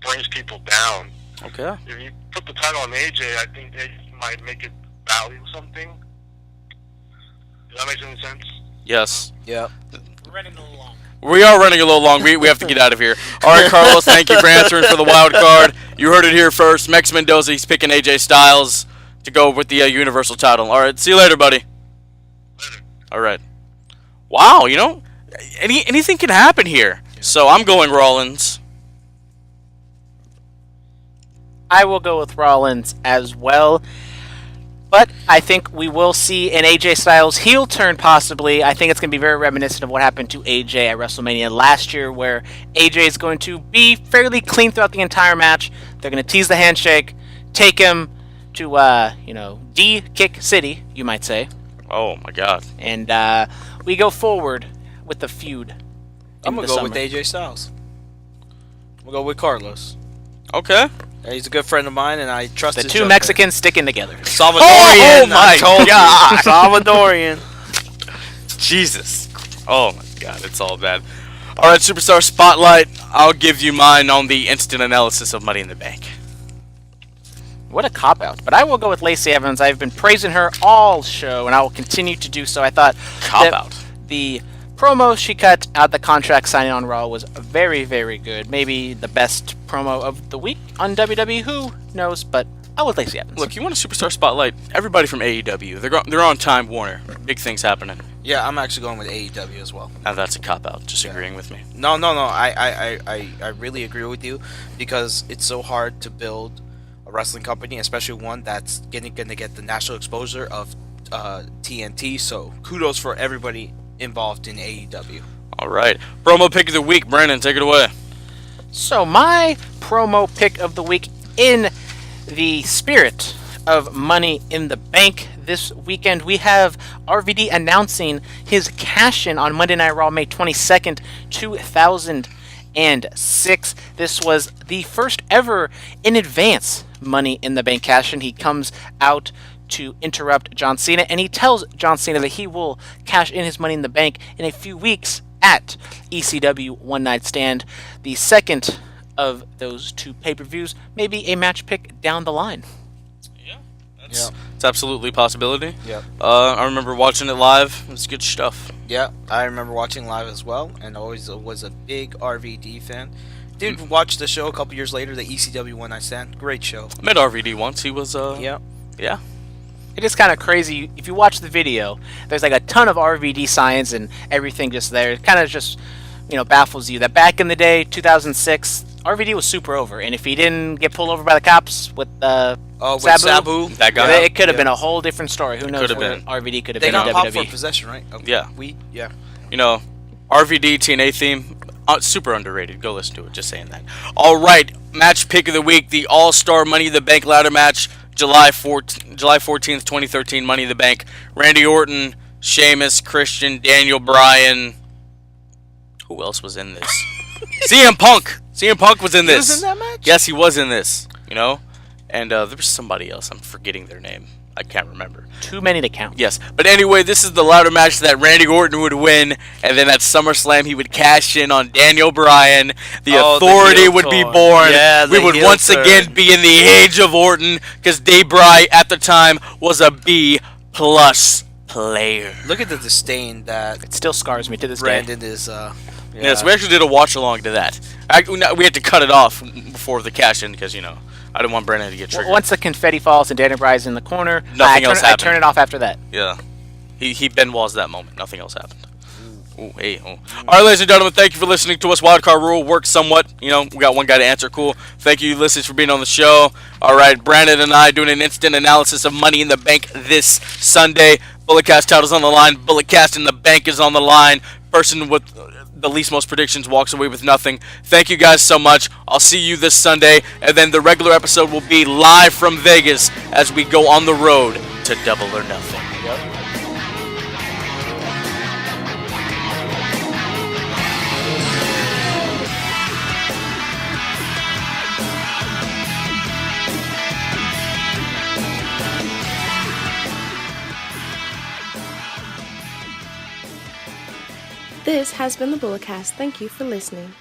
brings people down. Okay. If you put the title on AJ, I think they might make it value something. Does that make any sense? Yes. Yeah. We're running a little long. We are running a little long. We have to get out of here. All right, Carlos, thank you for answering for the wild card. You heard it here first. Mex Mendoza, he's picking AJ Styles to go with the Universal title. All right, see you later, buddy. Later. All right. Wow, you know, anything can happen here. So I'm going Rollins. I will go with Rollins as well. But I think we will see an AJ Styles heel turn possibly. I think it's going to be very reminiscent of what happened to AJ at WrestleMania last year, where AJ is going to be fairly clean throughout the entire match. They're going to tease the handshake, take him to, D-Kick City, you might say. Oh, my God. And we go forward with the feud. I'm going to go with AJ Styles. We'll go with Carlos. Okay. He's a good friend of mine, and I trust The his two judgment. Mexicans sticking together. Salvadorian. Oh my God. Salvadorian. Jesus. Oh, my God. It's all bad. All right, Superstar Spotlight. I'll give you mine on the instant analysis of Money in the Bank. What a cop-out. But I will go with Lacey Evans. I've been praising her all show, and I will continue to do so. I thought Cop-out. The promo she cut out the contract signing on Raw was very, very good. Maybe the best promo of the week on WWE. Who knows? But I would Lacey Evans. Look, you want a Superstar Spotlight? Everybody from AEW. They're on Time Warner. Big things happening. Yeah, I'm actually going with AEW as well. Now that's a cop-out. Just agreeing with me. No. I really agree with you, because it's so hard to build a wrestling company, especially one that's going to get the national exposure of TNT. So kudos for everybody involved in AEW. All right. Promo pick of the week. Brandon, take it away. So my promo pick of the week, in the spirit of Money in the Bank, this weekend we have RVD announcing his cash-in on Monday Night Raw, May 22nd, 2006. This was the first ever in advance Money in the Bank cash-in. He comes out to interrupt John Cena, and he tells John Cena that he will cash in his Money in the Bank in a few weeks at ECW One Night Stand, the second of those two pay-per-views, maybe a match pick down the line. It's absolutely a possibility. Yeah. I remember watching it live. It was good stuff. Yeah, I remember watching live as well, and always was a big RVD fan. Did watch the show a couple years later, the ECW One Night Stand. Great show. I met RVD once. He was Yeah. It is kind of crazy. If you watch the video, there's like a ton of RVD signs and everything just there. It kind of just, baffles you that back in the day, 2006, RVD was super over. And if he didn't get pulled over by the cops with Sabu, that guy, it could have been a whole different story. Who knows where RVD could have been in WWE. They got popped for possession, right? Yeah. Yeah. RVD TNA theme, super underrated. Go listen to it. Just saying that. All right, match pick of the week, the All-Star Money in the Bank ladder match. July 14th, 2013, Money in the Bank. Randy Orton, Sheamus, Christian, Daniel Bryan. Who else was in this? CM Punk. CM Punk was in this. He was in that match? Yes, he was in this. And there was somebody else. I'm forgetting their name. I can't remember. Too many to count. Yes. But anyway, this is the ladder match that Randy Orton would win, and then at SummerSlam he would cash in on Daniel Bryan. The Authority would be born. Yeah, we would once again be in the age of Orton, because Dave Bry at the time was a B+ player. Look at the disdain that It still scars me to this Brandon day. is. Yes, we actually did a watch along to that. We had to cut it off before the cash in, because I didn't want Brandon to get triggered. Once the confetti falls and Daniel Bryan's in the corner, Nothing else happened. I turn it off after that. Yeah. He Ben Walls that moment. Nothing else happened. Ooh, hey, oh. All right, ladies and gentlemen, thank you for listening to us. Wildcard Rule works somewhat. We got one guy to answer. Cool. Thank you, listeners, for being on the show. All right, Brandon and I doing an instant analysis of Money in the Bank this Sunday. Bulletcast title's on the line. Bulletcast in the Bank is on the line. Person with the least most predictions walks away with nothing. Thank you guys so much. I'll see you this Sunday, and then the regular episode will be live from Vegas as we go on the road to Double or Nothing. This has been the Bulletcast. Thank you for listening.